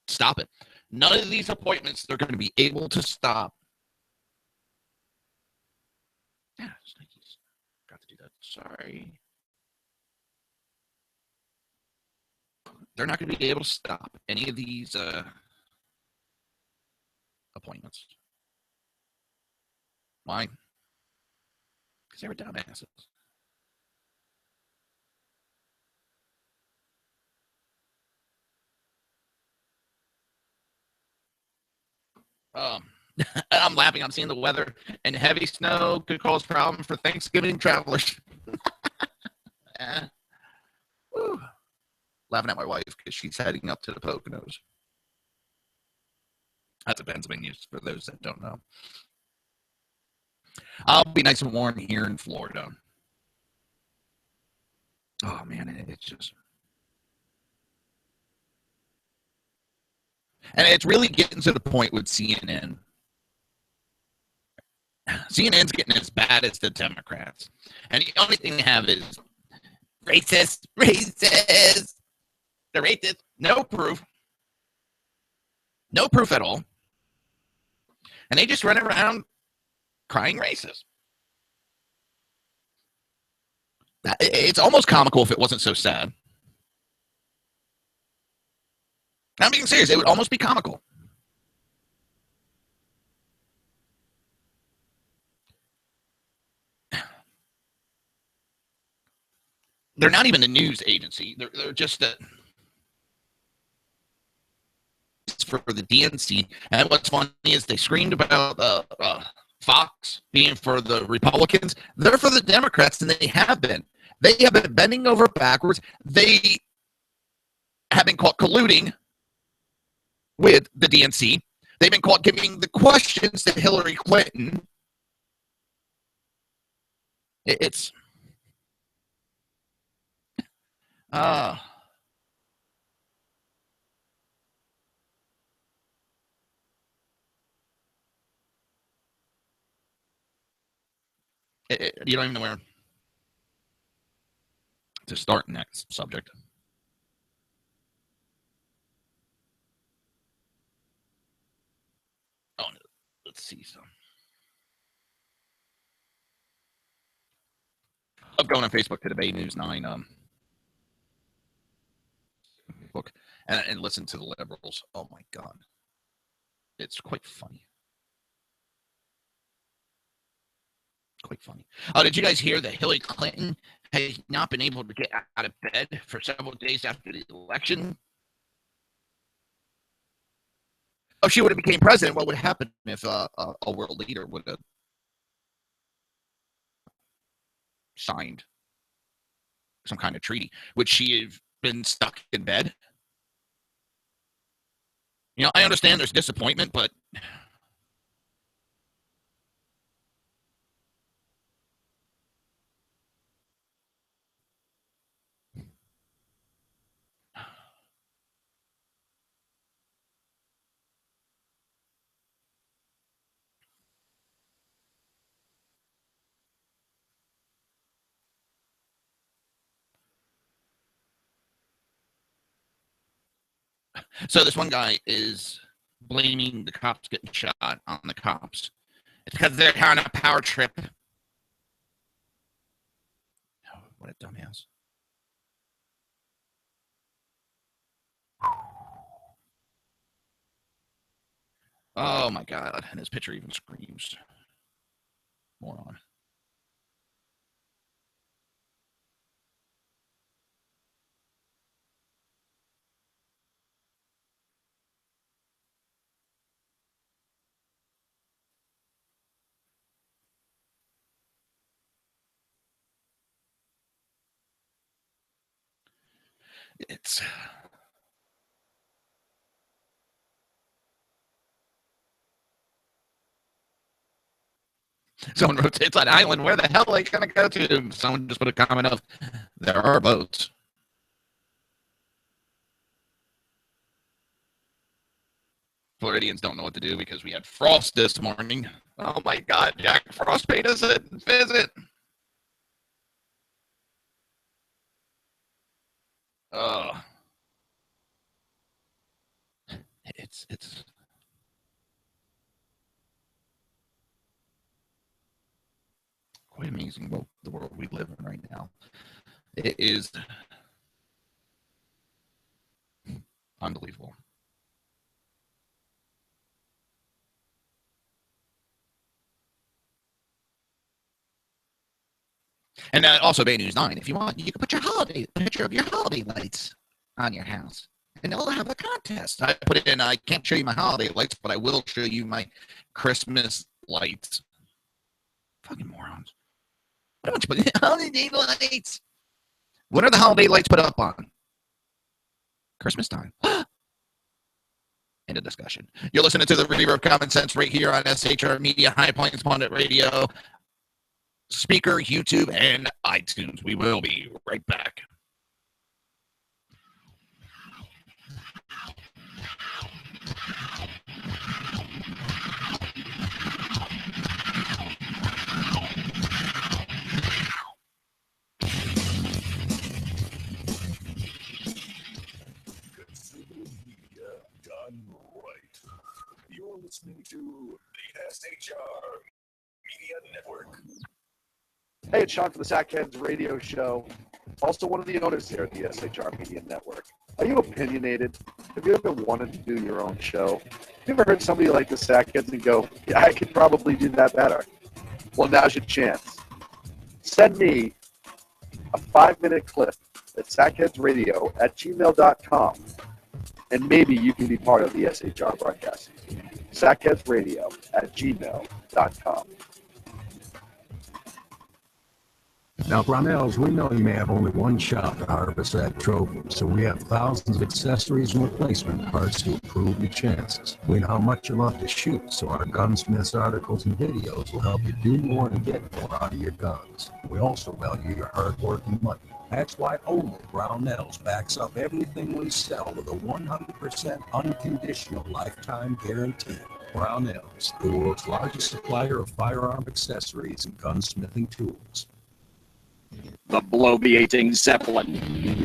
stop it. None of these appointments they're going to be able to stop. Yeah, got to do that. Sorry. They're not going to be able to stop any of these appointments. Why? Because they were dumbasses. I'm laughing. I'm seeing the weather, and heavy snow could cause problems for Thanksgiving travelers. Laughing at my wife because she's heading up to the Poconos. That's a Pennsylvania, for those that don't know. I'll be nice and warm here in Florida. Oh, man, it's just... And it's really getting to the point with CNN. CNN's getting as bad as the Democrats. And the only thing they have is racist. They're racist. No proof. No proof at all. And they just run around crying racist. It's almost comical if it wasn't so sad. I'm being serious. It would almost be comical. They're not even a news agency. They're just for the DNC. And what's funny is they screamed about Fox being for the Republicans. They're for the Democrats, and they have been. They have been bending over backwards. They have been caught colluding with the DNC. They've been caught giving the questions to Hillary Clinton. It's you don't even know where to start next subject. Oh, let's see some. I'm going on Facebook to Debate News 9 book and listen to the liberals. Oh my God, it's quite funny. Quite funny. Did you guys hear that Hillary Clinton has not been able to get out of bed for several days after the election? If she would have became president, what would happen if a world leader would have signed some kind of treaty? Would she have been stuck in bed? I understand there's disappointment, but So this one guy is blaming the cops getting shot on the cops. It's because they're on a power trip. Oh, what a dumbass. Oh my God. And his picture even screams. Moron. It's someone wrote, it's an island. Where the hell are they going to go to? Someone just put a comment of, there are boats. Floridians don't know what to do because we had frost this morning. Oh my God, Jack Frost paid us a visit. Oh, it's quite amazing the world we live in right now. It is unbelievable. And also, Bay News 9, if you want, you can put a picture of your holiday lights on your house. And they'll have a contest. I put it in, I can't show you my holiday lights, but I will show you my Christmas lights. Fucking morons. Why don't you put in holiday lights? What are the holiday lights put up on? Christmas time. End of discussion. You're listening to the Reaver of Common Sense right here on SHR Media, High Plains Pundit Radio, Speaker, YouTube, and iTunes. We will be right back. You're listening to the SHR Media Network. Hey, it's Sean from the Sackheads Radio Show. Also one of the owners here at the SHR Media Network. Are you opinionated? Have you ever wanted to do your own show? Have you ever heard somebody like the Sackheads and go, yeah, I could probably do that better? Well, now's your chance. Send me a 5-minute clip at sackheadsradio@gmail.com, and maybe you can be part of the SHR broadcasting team. sackheadsradio@gmail.com. Now, Brownells, we know you may have only one shot to harvest that trophy, so we have thousands of accessories and replacement parts to improve your chances. We know how much you love to shoot, so our gunsmiths articles and videos will help you do more and get more out of your guns. We also value your hard work and money. That's why only Brownells backs up everything we sell with a 100% unconditional lifetime guarantee. Brownells, the world's largest supplier of firearm accessories and gunsmithing tools. The bloviating Zeppelin.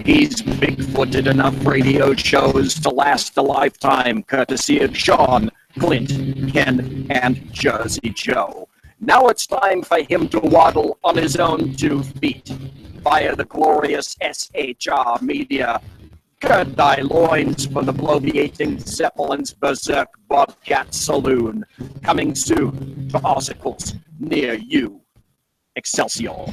He's big-footed enough radio shows to last a lifetime, courtesy of Sean, Clint, Ken, and Jersey Joe. Now it's time for him to waddle on his own 2 feet via the glorious SHR Media. Gird thy loins for the bloviating Zeppelin's Berserk Bobcat Saloon, coming soon to obstacles near you. Excelsior.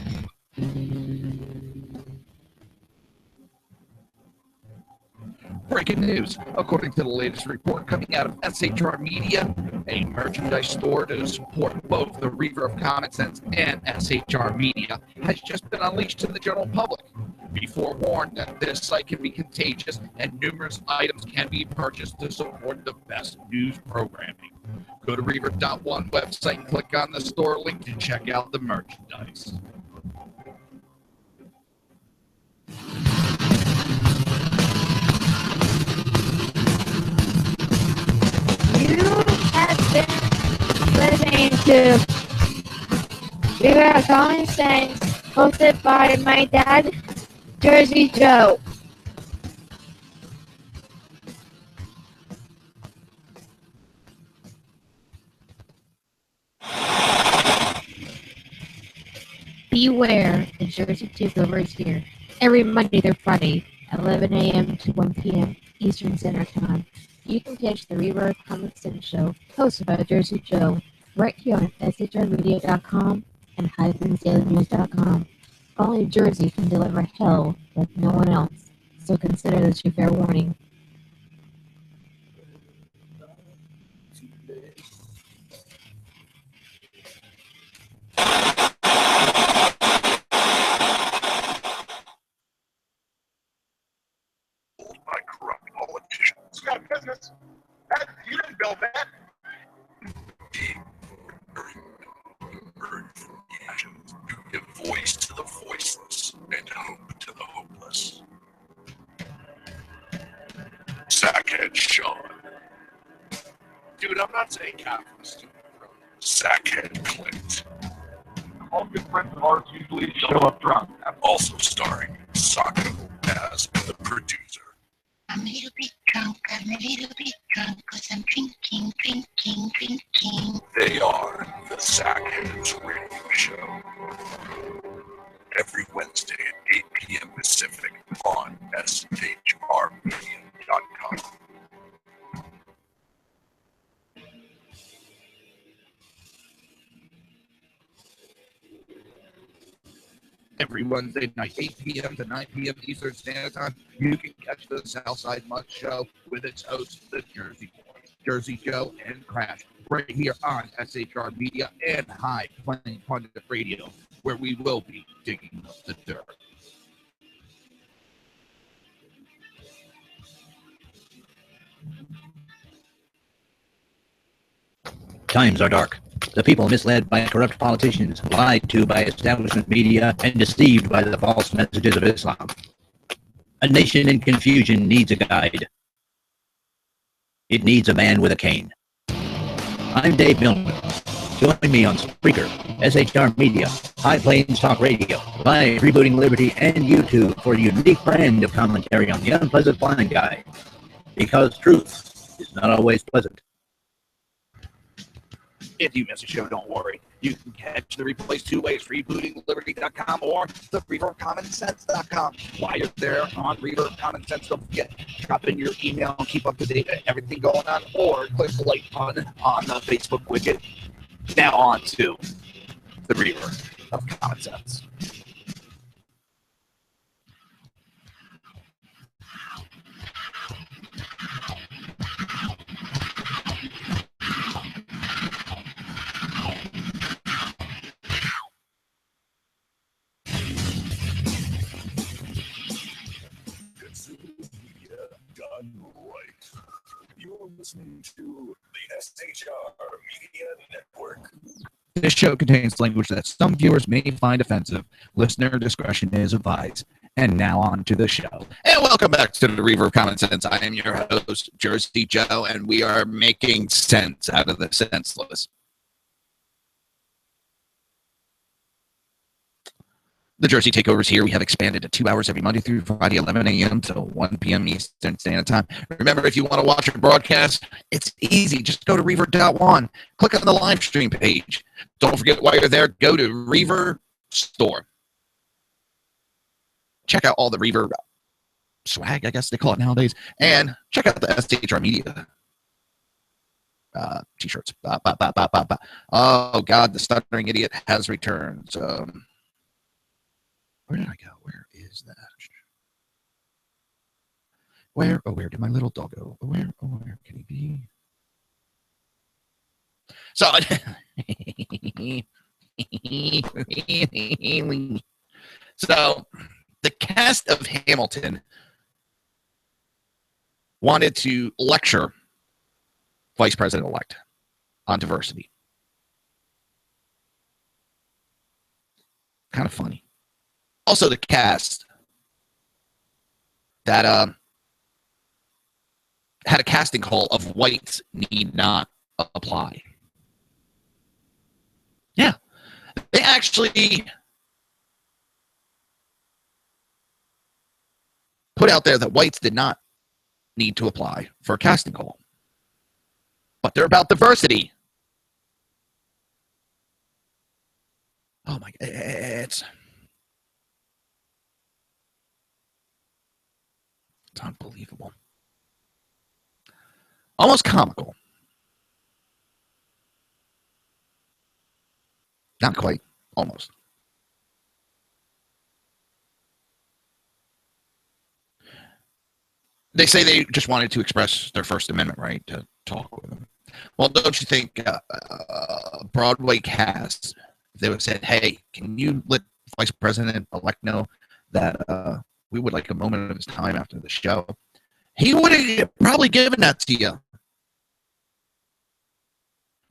Breaking news. According to the latest report coming out of SHR Media, a merchandise store to support both the Reaver of Common Sense and SHR Media has just been unleashed to the general public. Be forewarned that this site can be contagious and numerous items can be purchased to support the best news programming. Go to Reaver.one website and click on the store link to check out the merchandise. You have been listening to Reaver of Common Sense, hosted by my dad, Jersey Joe. beware, the Jersey Takeover is here. Every Monday through Friday, 11 a.m. to 1 p.m. Eastern Standard Time. You can catch the Reaver of Common Sense show, hosted by Jersey Joe, right here on shrmedia.com and HypensDailyNews.com. Only Jersey can deliver hell like no one else, so consider this your fair warning. By corrupt politicians. Got business. You didn't build that. Emerge from the ashes to give voice to the voiceless and hope to the hopeless. Sackhead Sean. Dude, I'm not saying capitalist. Sackhead Clint. All good friends of ours usually show up drunk. Also starring Sako as the producer. I'm a little bit drunk, I'm a little bit drunk, cause I'm drinking, drinking, drinking. They are the Sackheads Radio Show. Every Wednesday at 8 p.m. Pacific on shrmedia.com. Every Wednesday night, 8 p.m. to 9 p.m. Eastern Standard Time, you can catch the Southside Mud Show with its hosts, the Jersey Boys, Jersey Joe, and Crash, right here on SHR Media and High Plains Pundit Radio, where we will be digging up the dirt. Times are dark. The people misled by corrupt politicians, lied to by establishment media, and deceived by the false messages of Islam. A nation in confusion needs a guide. It needs a man with a cane. I'm Dave Milner. Join me on Spreaker, SHR Media, High Plains Talk Radio, Live Rebooting Liberty, and YouTube for a unique brand of commentary on the unpleasant blind guy. Because truth is not always pleasant. If you miss a show, don't worry. You can catch the replays two ways, rebootingliberty.com or the Reaver of Common Sense.com. While you're there on Reaver of Common Sense, don't forget, drop in your email and keep up to date with everything going on, or click the like button on the Facebook widget. Now on to the Reaver of Common Sense. You're listening to the SHR Media Network. This show contains language that some viewers may find offensive. Listener discretion is advised. And now on to the show. And welcome back to the Reaver of Common Sense. I am your host, Jersey Joe, and we are making sense out of the senseless. The Jersey Takeover is here. We have expanded to 2 hours every Monday through Friday, 11 a.m. to 1 p.m. Eastern Standard Time. Remember, if you want to watch a broadcast, it's easy. Just go to Reaver.one. Click on the live stream page. Don't forget, while you're there, go to Reaver Store. Check out all the Reaver swag, I guess they call it nowadays. And check out the SHR Media t-shirts. Oh, God, the stuttering idiot has returned. Where did I go? Where is that? Where did my little dog go? Where can he be? So, the cast of Hamilton wanted to lecture Vice President-elect on diversity. Kind of funny. Also, the cast that had a casting call of whites need not apply. Yeah. They actually put out there that whites did not need to apply for a casting call. But they're about diversity. Oh my, it's unbelievable. Almost comical. Not quite, almost. They say they just wanted to express their First Amendment right to talk with them. Well, don't you think Broadway cast, if they would have said, hey, can you let Vice President-elect know that we would like a moment of his time after the show? He would have probably given that to you.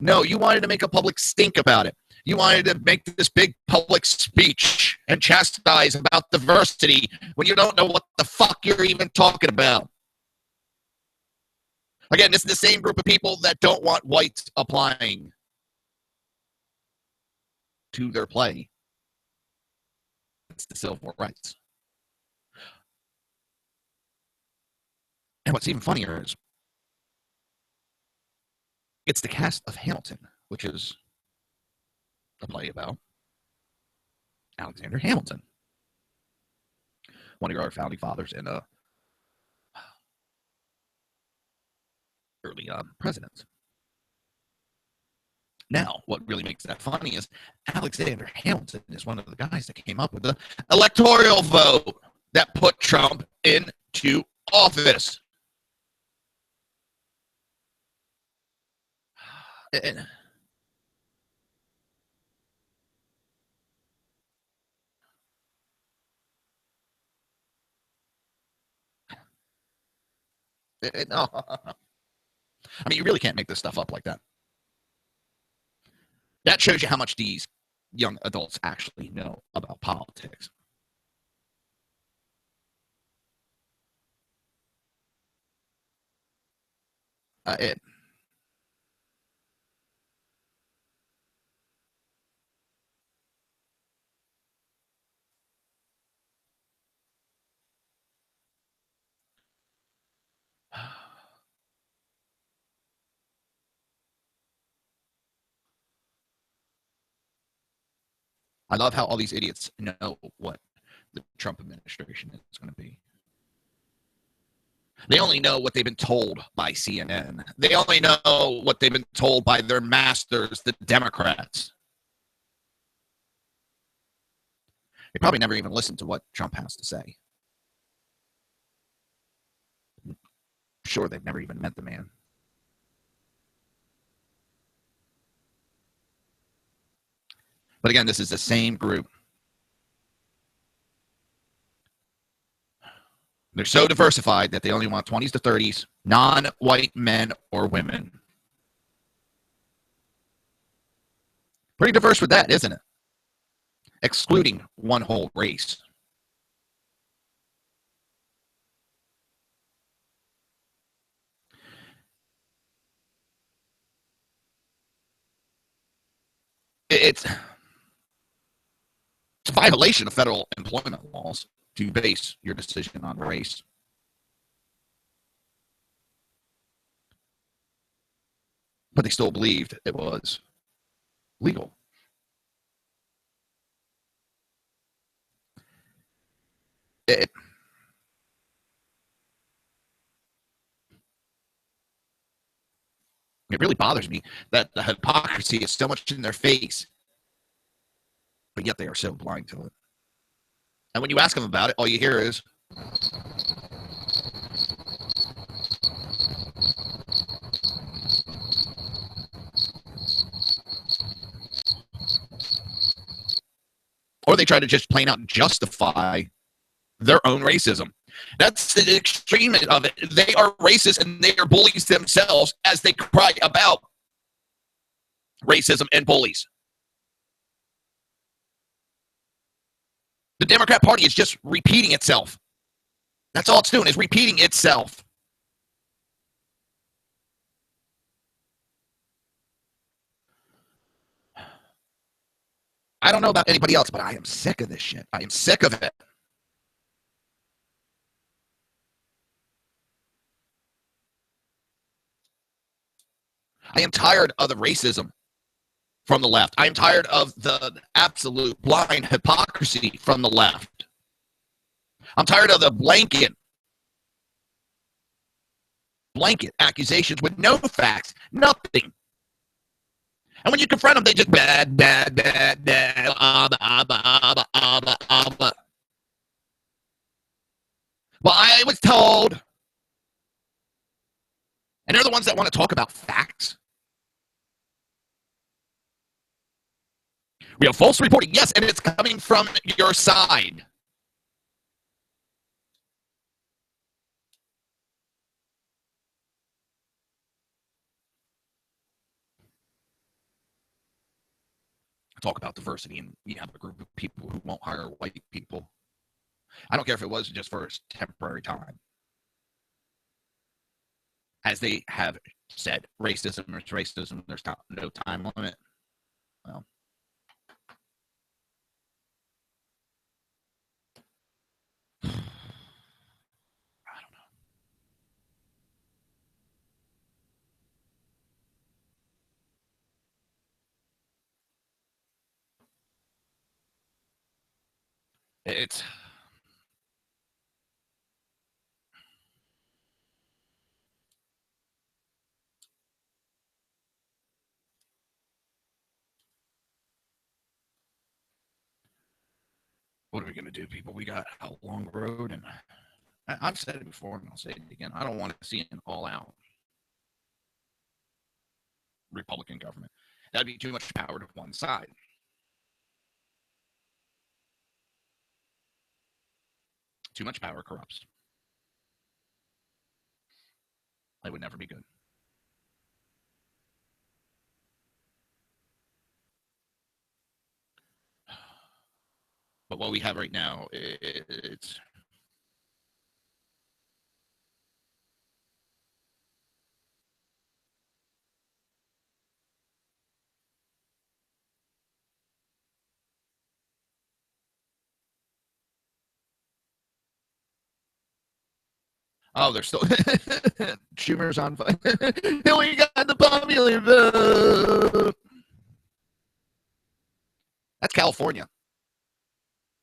No, you wanted to make a public stink about it. You wanted to make this big public speech and chastise about diversity when you don't know what the fuck you're even talking about. Again, this is the same group of people that don't want whites applying to their play. It's the civil rights. And what's even funnier is it's the cast of Hamilton, which is a play about Alexander Hamilton, one of our founding fathers and early presidents. Now, what really makes that funny is Alexander Hamilton is one of the guys that came up with the electoral vote that put Trump into office. And no. I mean, you really can't make this stuff up like that. That shows you how much these young adults actually know about politics. I love how all these idiots know what the Trump administration is going to be. They only know what they've been told by CNN. They only know what they've been told by their masters, the Democrats. They probably never even listened to what Trump has to say. I'm sure they've never even met the man. But again, this is the same group. They're so diversified that they only want 20s to 30s, non-white men or women. Pretty diverse with that, isn't it? Excluding one whole race. It's a violation of federal employment laws to base your decision on race. But they still believed it was legal. It really bothers me that the hypocrisy is so much in their face, but yet they are so blind to it. And when you ask them about it, all you hear is, or they try to just plain out justify their own racism. That's the extreme of it. They are racist and they are bullies themselves as they cry about racism and bullies. The Democrat Party is just repeating itself. That's all it's doing, is repeating itself. I don't know about anybody else, but I am sick of this shit. I am sick of it. I am tired of the racism from the left. I'm tired of the absolute blind hypocrisy from the left. I'm tired of the blanket accusations with no facts, nothing. And when you confront them, they just bad. Well, I was told. And they're the ones that want to talk about facts. We have false reporting. Yes, and it's coming from your side. Talk about diversity, and we have a group of people who won't hire white people. I don't care if it was just for a temporary time. As they have said, racism is racism. There's no time limit. Well, I don't know. It's what are we going to do, people? We got a long road, and I've said it before, and I'll say it again. I don't want to see an all-out Republican government. That'd be too much power to one side. Too much power corrupts. It would never be good. But what we have right now, it's oh, they're still Schumer's on fire. We got the popular vote. That's California.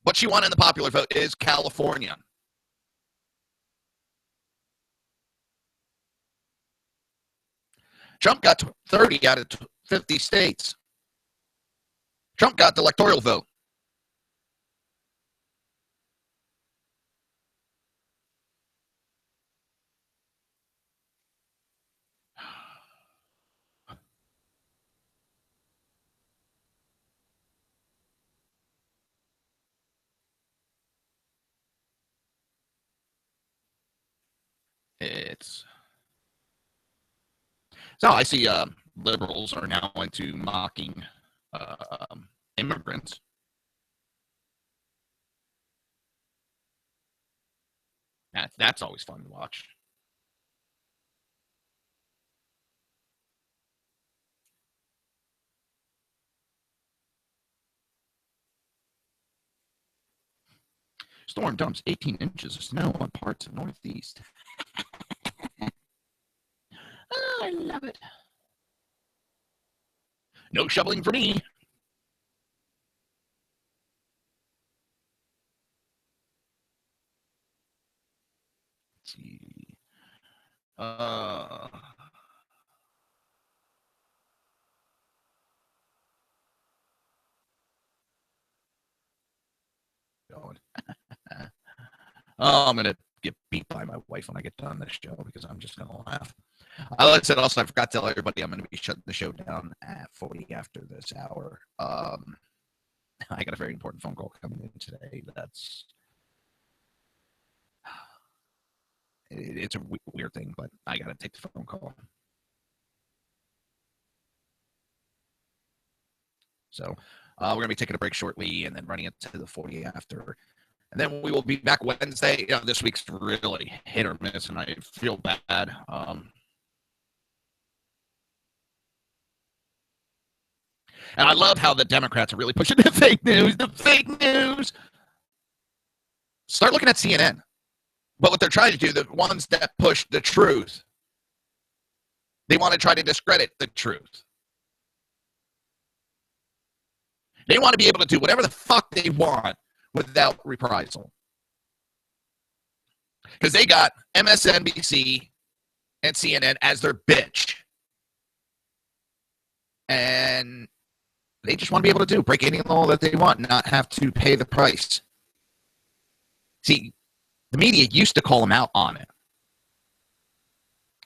What she won in the popular vote is California. Trump got 30 out of 50 states. Trump got the electoral vote. It's so I see liberals are now into mocking immigrants. That's always fun to watch. Storm dumps 18 inches of snow on parts of Northeast. Oh, I love it. No shoveling for me. Let's see. Going. Oh, I'm gonna get beat by my wife when I get done this show because I'm just gonna laugh. Like I said, also I forgot to tell everybody I'm gonna be shutting the show down at 40 after this hour. I got a very important phone call coming in today. It's a weird thing, but I gotta take the phone call. So we're gonna be taking a break shortly and then running it to the 40 after. And then we will be back Wednesday. This week's really hit or miss, and I feel bad. And I love how the Democrats are really pushing the fake news. The fake news. Start looking at CNN. But what they're trying to do, the ones that push the truth, they want to try to discredit the truth. They want to be able to do whatever the fuck they want without reprisal. Because they got MSNBC and CNN as their bitch. And they just want to be able to break any law that they want, not have to pay the price. See, the media used to call them out on it.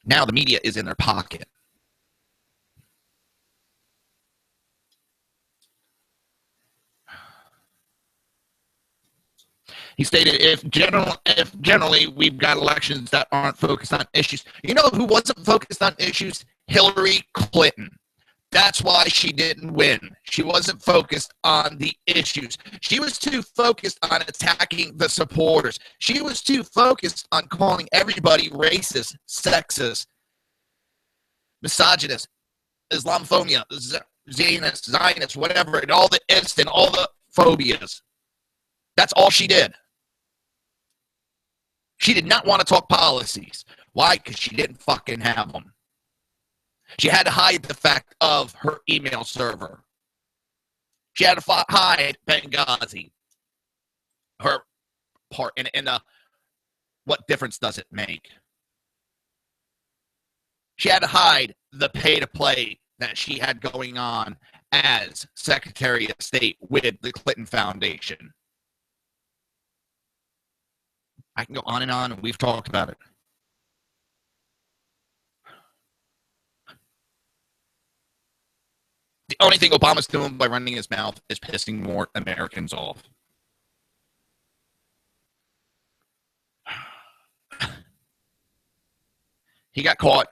Now the media is in their pocket. He stated, if generally we've got elections that aren't focused on issues. You know who wasn't focused on issues? Hillary Clinton. That's why she didn't win. She wasn't focused on the issues. She was too focused on attacking the supporters. She was too focused on calling everybody racist, sexist, misogynist, Islamophobia, Zionist, whatever, and all the ifs and all the phobias. That's all she did. She did not want to talk policies. Why? Because she didn't fucking have them. She had to hide the fact of her email server. She had to hide Benghazi. Her part in what difference does it make? She had to hide the pay-to-play that she had going on as Secretary of State with the Clinton Foundation. I can go on, and we've talked about it. The only thing Obama's doing by running his mouth is pissing more Americans off. He got caught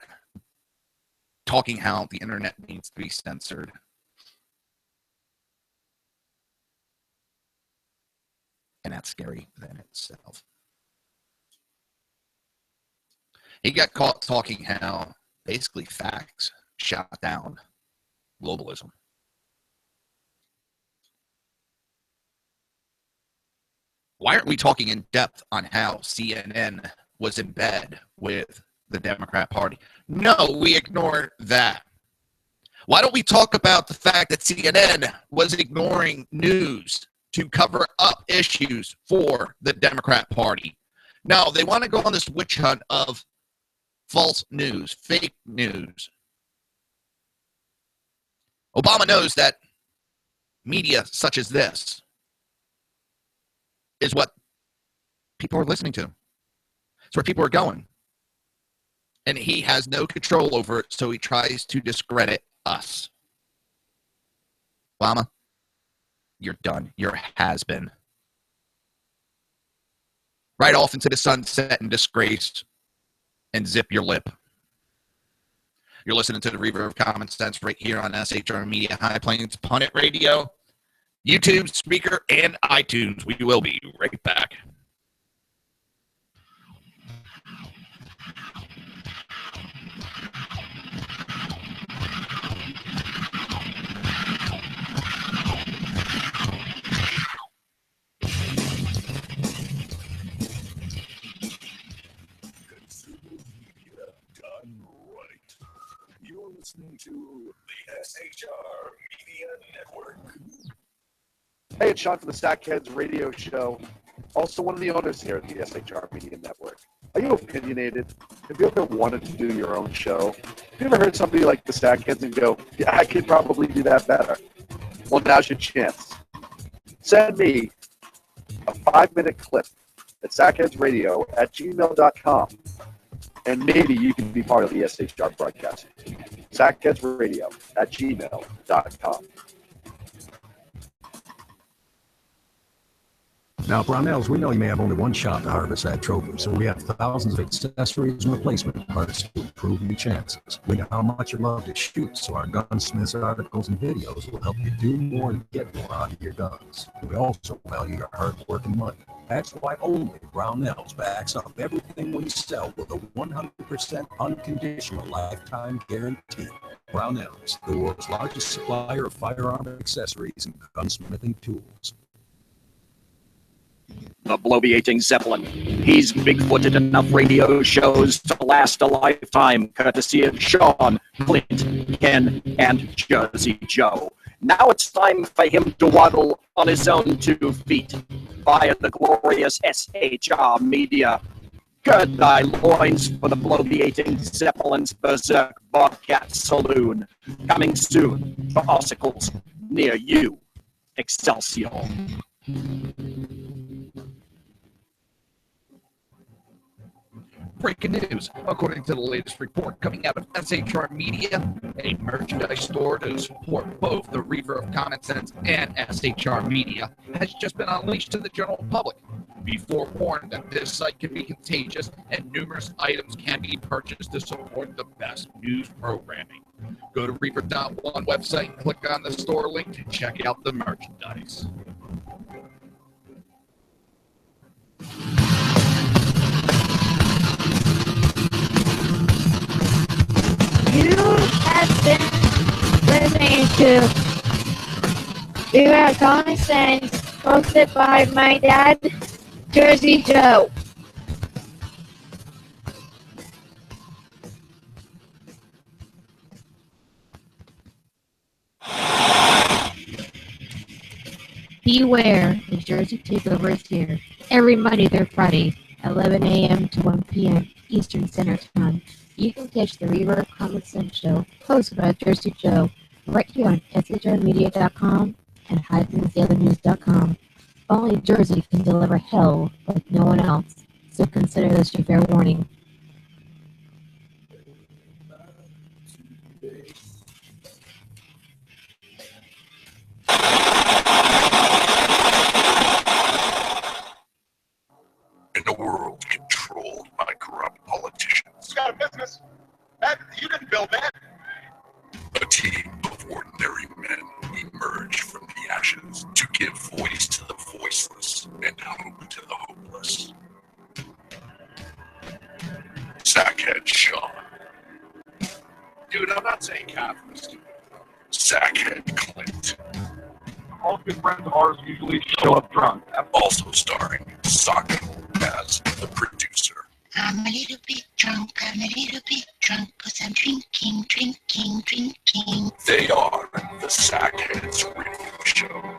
talking how the internet needs to be censored. And that's scary within itself. He got caught talking how basically facts shot down globalism. Why aren't we talking in depth on how CNN was in bed with the Democrat Party? No, we ignore that. Why don't we talk about the fact that CNN was ignoring news to cover up issues for the Democrat Party? No, they want to go on this witch hunt of false news, fake news. Obama knows that media such as this is what people are listening to. It's where people are going. And he has no control over it, so he tries to discredit us. Obama, you're done. You're a has-been. Right off into the sunset and disgrace and zip your lip. You're listening to the Reaver of Common Sense right here on SHR Media High Plains Pundit Radio, YouTube, Spreaker, and iTunes. We will be right back. Listening to the SHR Media Network. Hey, it's Sean from the Stackheads Radio Show. Also one of the owners here at the SHR Media Network. Are you opinionated? Have you ever wanted to do your own show? Have you ever heard somebody like the Stackheads and go, yeah, I could probably do that better? Well, now's your chance. Send me a 5-minute clip at stackheadsradio@gmail.com. And maybe you can be part of the SHR broadcast. SackheadsRadio@gmail.com. Now, Brownells, we know you may have only one shot to harvest that trophy, so we have thousands of accessories and replacement parts to improve your chances. We know how much you love to shoot, so our gunsmiths articles and videos will help you do more and get more out of your guns. We also value your hard work and money. That's why only Brownells backs up everything we sell with a 100% unconditional lifetime guarantee. Brownells, the world's largest supplier of firearm accessories and gunsmithing tools. The bloviating Zeppelin. He's bigfooted enough radio shows to last a lifetime, courtesy of Sean, Clint, Ken, and Jersey Joe. Now it's time for him to waddle on his own 2 feet via the glorious SHR media. Gird thy loins for the bloviating Zeppelin's Berserk Bobcat Saloon. Coming soon to obstacles near you. Excelsior. Breaking news. According to the latest report coming out of SHR Media, a merchandise store to support both the Reaver of Common Sense and SHR Media has just been unleashed to the general public. Be forewarned that this site can be contagious and numerous items can be purchased to support the best news programming. Go to Reaver.one website, click on the store link to check out the merchandise. You have been listening to Reaver of Common Sense, hosted by my dad, Jersey Joe. Beware, the Jersey Takeover is here. Every Monday through Friday, 11 a.m. to 1 p.m. Eastern Standard Time. You can catch the Reaver of Common Sense show, hosted by Jersey Joe, right here on shrmedia.com and HydenDailyNews.com. Only Jersey can deliver hell like no one else, so consider this your fair warning. In a world controlled by corrupt politicians, You got a business. You didn't build that. a team of ordinary men emerge from the ashes to give voice to the voiceless and hope to the hopeless. Sackhead Sean, Dude, I'm not saying Catholics. Sackhead Clint, All good friends of ours usually show up drunk. also starring Socko as the producer. I'm a little bit drunk, cause I'm drinking. They are the Sackheads Radio Show.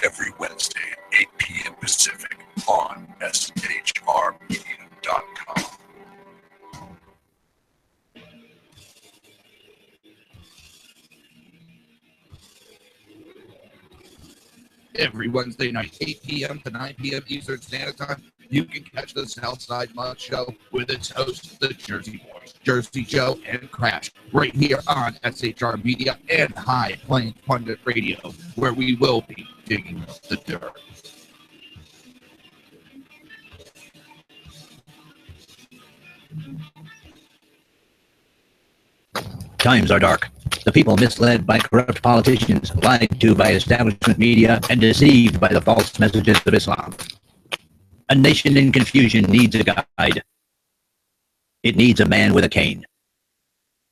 Every Wednesday at 8 p.m. Pacific on shrmedia.com. Every Wednesday night, 8 p.m. to 9 p.m. Eastern Standard Time, you can catch the Southside Mud Show with its hosts, the Jersey Boys, Jersey Joe, and Crash, right here on SHR Media and High Plains Pundit Radio, where we will be digging up the dirt. Times are dark. The people misled by corrupt politicians, lied to by establishment media, and deceived by the false messages of Islam. A nation in confusion needs a guide. It needs a man with a cane.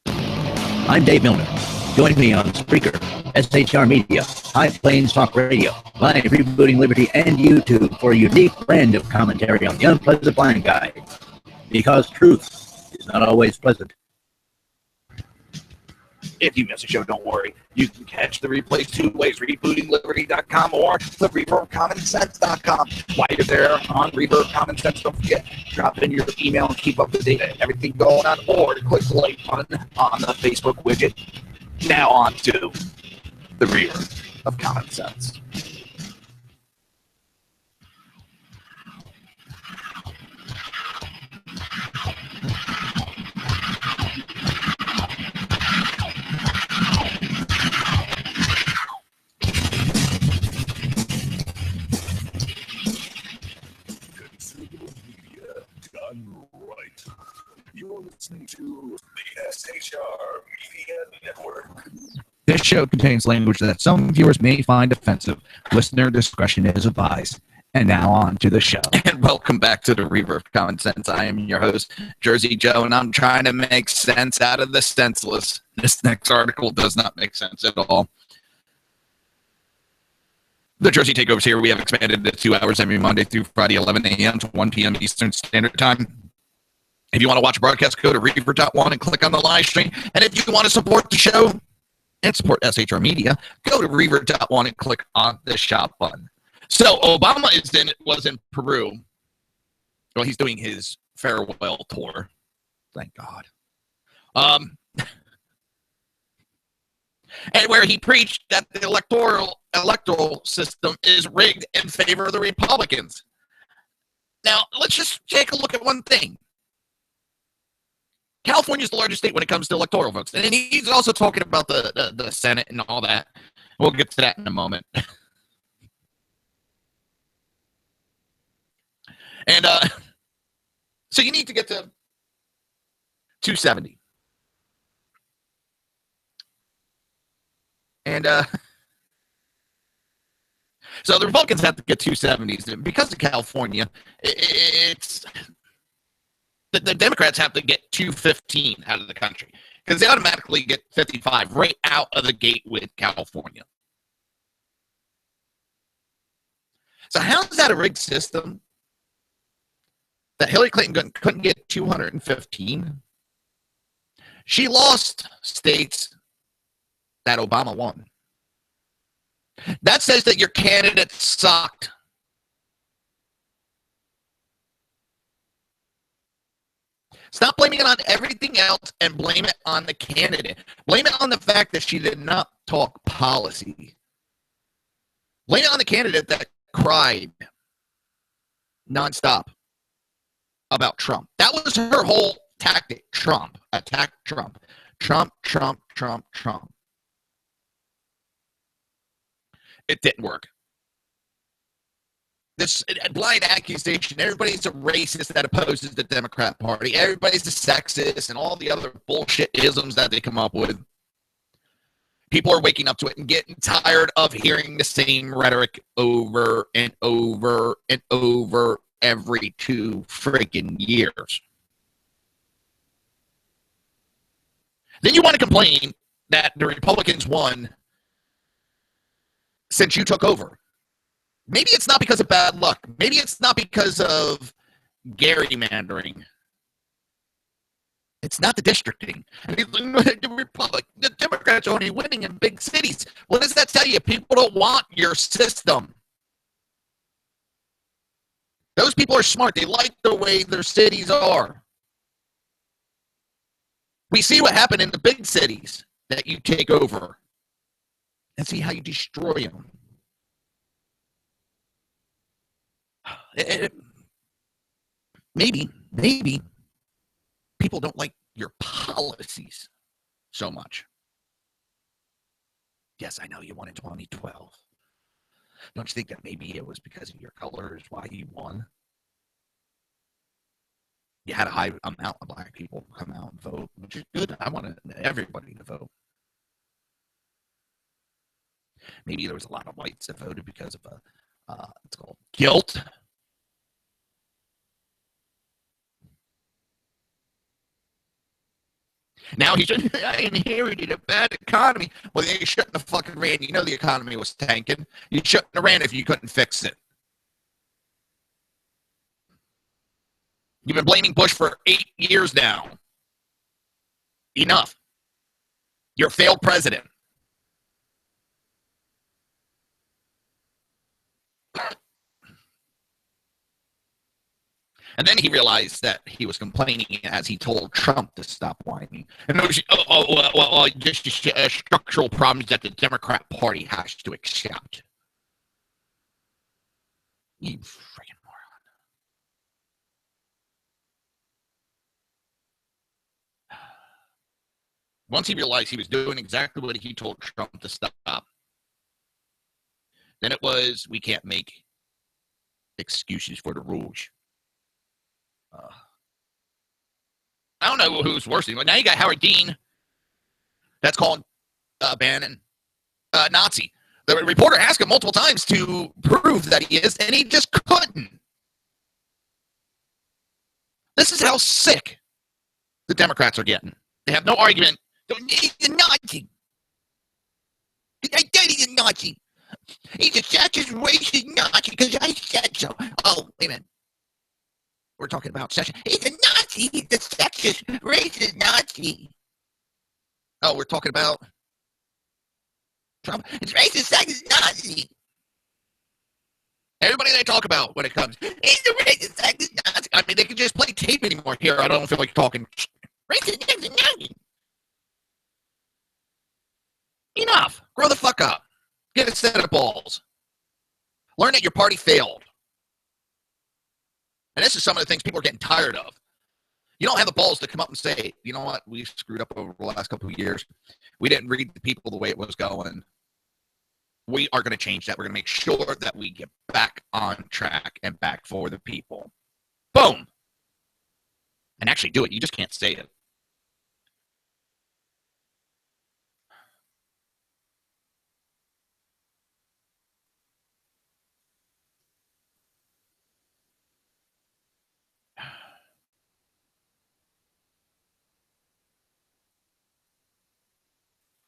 I'm Dave Milner. Join me on Spreaker, SHR Media, High Plains Talk Radio, Live Rebooting Liberty, and YouTube for a unique brand of commentary on the unpleasant blind guide. Because truth is not always pleasant. If you miss a show, don't worry. You can catch the replays 2 ways, rebootingliberty.com or the reaverofcommonsense.com. While you're there on Reaver of Common Sense, don't forget, drop in your email and keep up to date on everything going on, or click the like button on the Facebook widget. Now on to the Reaver of Common Sense. Right. You're listening to the SHR Media Network. This show contains language that some viewers may find offensive. Listener discretion is advised. And now on to the show. And welcome back to the Reaver of Common Sense. I am your host, Jersey Joe, and I'm trying to make sense out of the senseless. This next article does not make sense at all. The Jersey Takeover's here. We have expanded to 2 hours every Monday through Friday, 11 a.m. to 1 p.m. Eastern Standard Time. If you want to watch a broadcast, go to Reaver.one and click on the live stream. And if you want to support the show, and support SHR Media, go to Reaver.one and click on the shop button. So Obama was in Peru. Well, he's doing his farewell tour. Thank God. And where he preached that the electoral system is rigged in favor of the Republicans. Now, let's just take a look at one thing. California is the largest state when it comes to electoral votes. And he's also talking about the Senate and all that. We'll get to that in a moment. And so you need to get to 270. And so the Republicans have to get 270s. Because of California, it's the Democrats have to get 215 out of the country because they automatically get 55 right out of the gate with California. So how is that a rigged system that Hillary Clinton couldn't get 215? She lost states that Obama won. That says that your candidate sucked. Stop blaming it on everything else and blame it on the candidate. Blame it on the fact that she did not talk policy. Blame it on the candidate that cried nonstop about Trump. That was her whole tactic. Trump. Attack Trump. Trump, Trump, Trump, Trump. It didn't work. This blind accusation, everybody's a racist that opposes the Democrat Party. Everybody's a sexist and all the other bullshit isms that they come up with. People are waking up to it and getting tired of hearing the same rhetoric over and over and over every 2 freaking years. Then you want to complain that the Republicans won since you took over. Maybe it's not because of bad luck. Maybe it's not because of gerrymandering. It's not the districting. I mean, the Democrats are only winning in big cities. What does that tell you? People don't want your system. Those people are smart. They like the way their cities are. We see what happened in the big cities that you take over and see how you destroy them. Maybe people don't like your policies so much. Yes, I know you won in 2012. Don't you think that maybe it was because of your colors why you won? You had a high amount of black people come out and vote, which is good. I wanted everybody to vote. Maybe there was a lot of whites that voted because of it's called guilt. Now I inherited a bad economy. Well, you shouldn't have fucking ran. You know the economy was tanking. You shouldn't have ran if you couldn't fix it. You've been blaming Bush for 8 years now. Enough. You're a failed president. And then he realized that he was complaining as he told Trump to stop whining. And it was, just structural problems that the Democrat Party has to accept. You freaking moron. Once he realized he was doing exactly what he told Trump to stop, then it was, we can't make excuses for the rules. I don't know who's worse. Now you got Howard Dean. That's called Bannon Nazi. The reporter asked him multiple times to prove that he is, and he just couldn't. This is how sick the Democrats are getting. They have no argument. He's a Nazi. I said he's a Nazi. He's a sexist, racist Nazi because I said so. Oh, wait a minute. We're talking about session. He's a Nazi. He's a sexist, racist Nazi. Oh, we're talking about Trump is racist, sexist, Nazi. Everybody they talk about when it comes, he's a racist, sexist, Nazi. I mean, they can just play tape anymore here. I don't feel like talking racist, sexist, Nazi. Enough. Grow the fuck up. Get a set of balls. Learn that your party failed. And this is some of the things people are getting tired of. You don't have the balls to come up and say, you know what, we screwed up over the last couple of years. We didn't read the people the way it was going. We are going to change that. We're going to make sure that we get back on track and back for the people. Boom. And actually do it. You just can't say it.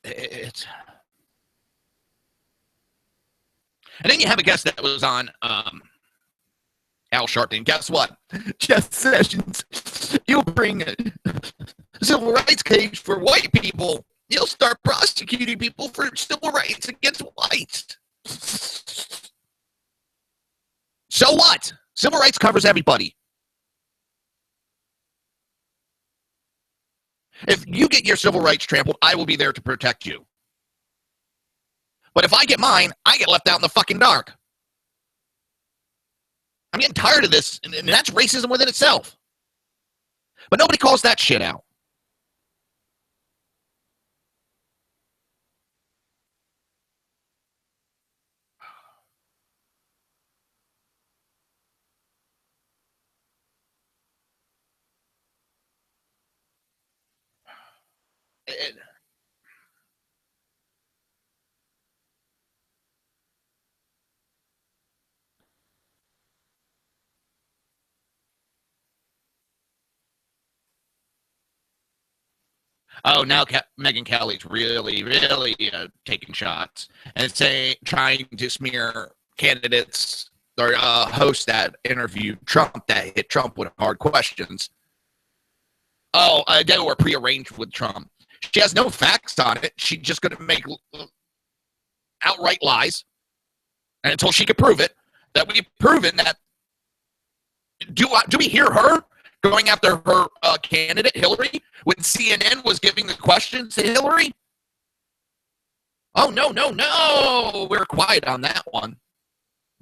It's... And then you have a guest that was on Al Sharpton. Guess what? Jeff Sessions. You'll bring a civil rights case for white people. You'll start prosecuting people for civil rights against whites. So what? Civil rights covers everybody. If you get your civil rights trampled, I will be there to protect you. But if I get mine, I get left out in the fucking dark. I'm getting tired of this, and that's racism within itself. But nobody calls that shit out. Oh, now Megyn Kelly's really taking shots and trying to smear candidates or hosts that interviewed Trump that hit Trump with hard questions. Oh, they were prearranged with Trump. She has no facts on it. She's just going to make outright lies. And until she can prove it, that we've proven that. Do we hear her going after her candidate, Hillary, when CNN was giving the questions to Hillary? Oh, no. We're quiet on that one.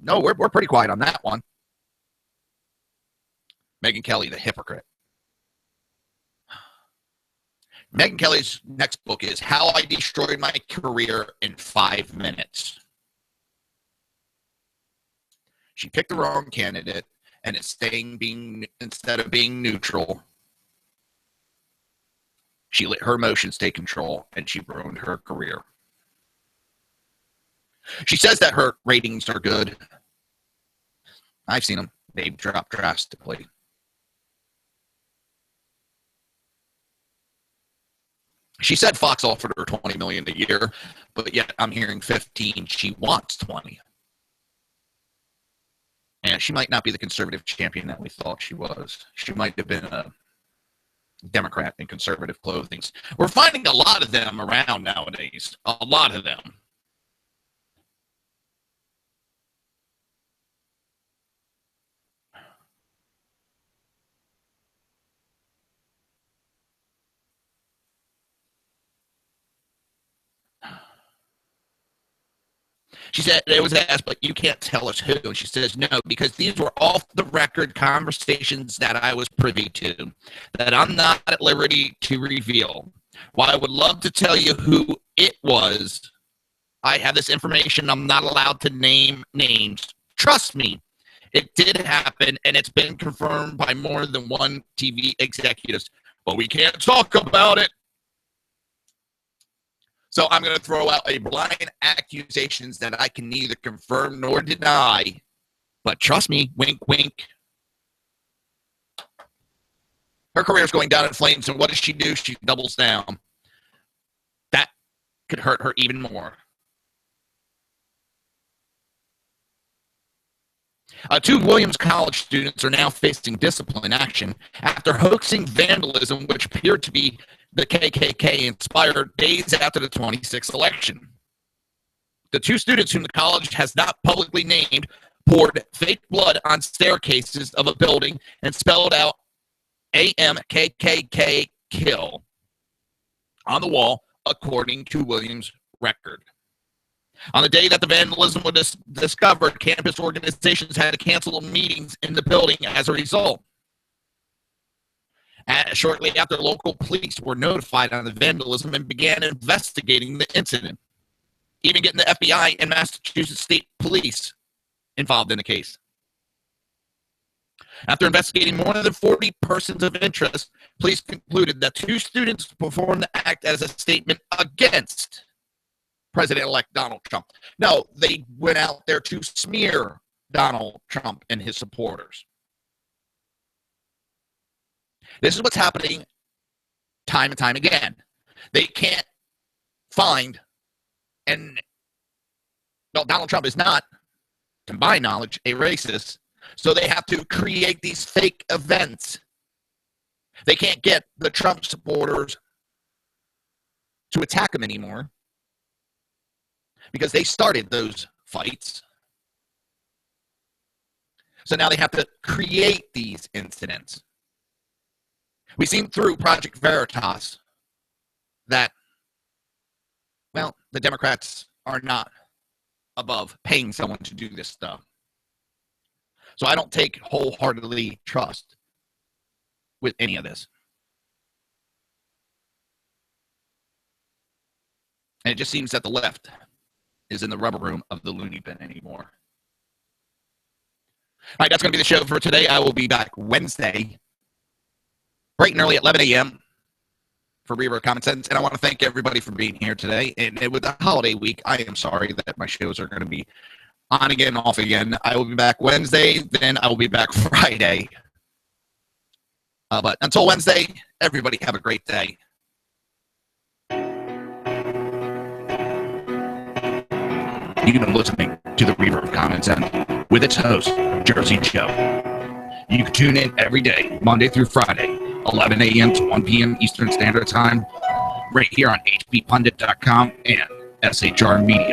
No, we're pretty quiet on that one. Megyn Kelly, the hypocrite. Megyn Kelly's next book is How I Destroyed My Career in 5 Minutes. She picked the wrong candidate, and instead of being neutral, she let her emotions take control, and she ruined her career. She says that her ratings are good. I've seen them. They've dropped drastically. She said Fox offered her $20 million a year, but yet I'm hearing 15. She wants 20. And she might not be the conservative champion that we thought she was. She might have been a Democrat in conservative clothing. We're finding a lot of them around nowadays. A lot of them. She said, it was asked, but you can't tell us who. And she says, no, because these were off-the-record conversations that I was privy to, that I'm not at liberty to reveal. While I would love to tell you who it was, I have this information. I'm not allowed to name names. Trust me, it did happen, and it's been confirmed by more than one TV executives. But we can't talk about it. So I'm going to throw out a blind accusations that I can neither confirm nor deny. But trust me, wink, wink. Her career is going down in flames, and what does she do? She doubles down. That could hurt her even more. 2 Williams College students are now facing discipline action after hoaxing vandalism, which appeared to be the KKK inspired days after the 26th election. The two students whom the college has not publicly named poured fake blood on staircases of a building and spelled out AMKKK kill on the wall, according to Williams' record. On the day that the vandalism was discovered, campus organizations had to cancel meetings in the building as a result. Shortly after, local police were notified on the vandalism and began investigating the incident, even getting the FBI and Massachusetts State Police involved in the case. After investigating more than 40 persons of interest, police concluded that two students performed the act as a statement against President-elect Donald Trump. No, they went out there to smear Donald Trump and his supporters. This is what's happening time and time again. They can't find, and well, Donald Trump is not, to my knowledge, a racist, so they have to create these fake events. They can't get the Trump supporters to attack him anymore because they started those fights. So now they have to create these incidents. We've seen through Project Veritas that, well, the Democrats are not above paying someone to do this stuff. So I don't take wholeheartedly trust with any of this. And it just seems that the left is in the rubber room of the loony bin anymore. All right, that's going to be the show for today. I will be back Wednesday, bright and early at 11 a.m. for Reaver of Common Sense. And I want to thank everybody for being here today. And with the holiday week, I am sorry that my shows are going to be on again, off again. I will be back Wednesday, then I will be back Friday. But until Wednesday, everybody have a great day. You've been listening to the Reaver of Common Sense with its host, Jersey Joe. You can tune in every day, Monday through Friday, 11 a.m. to 1 p.m. Eastern Standard Time, right here on hppundit.com and shrmedia.com.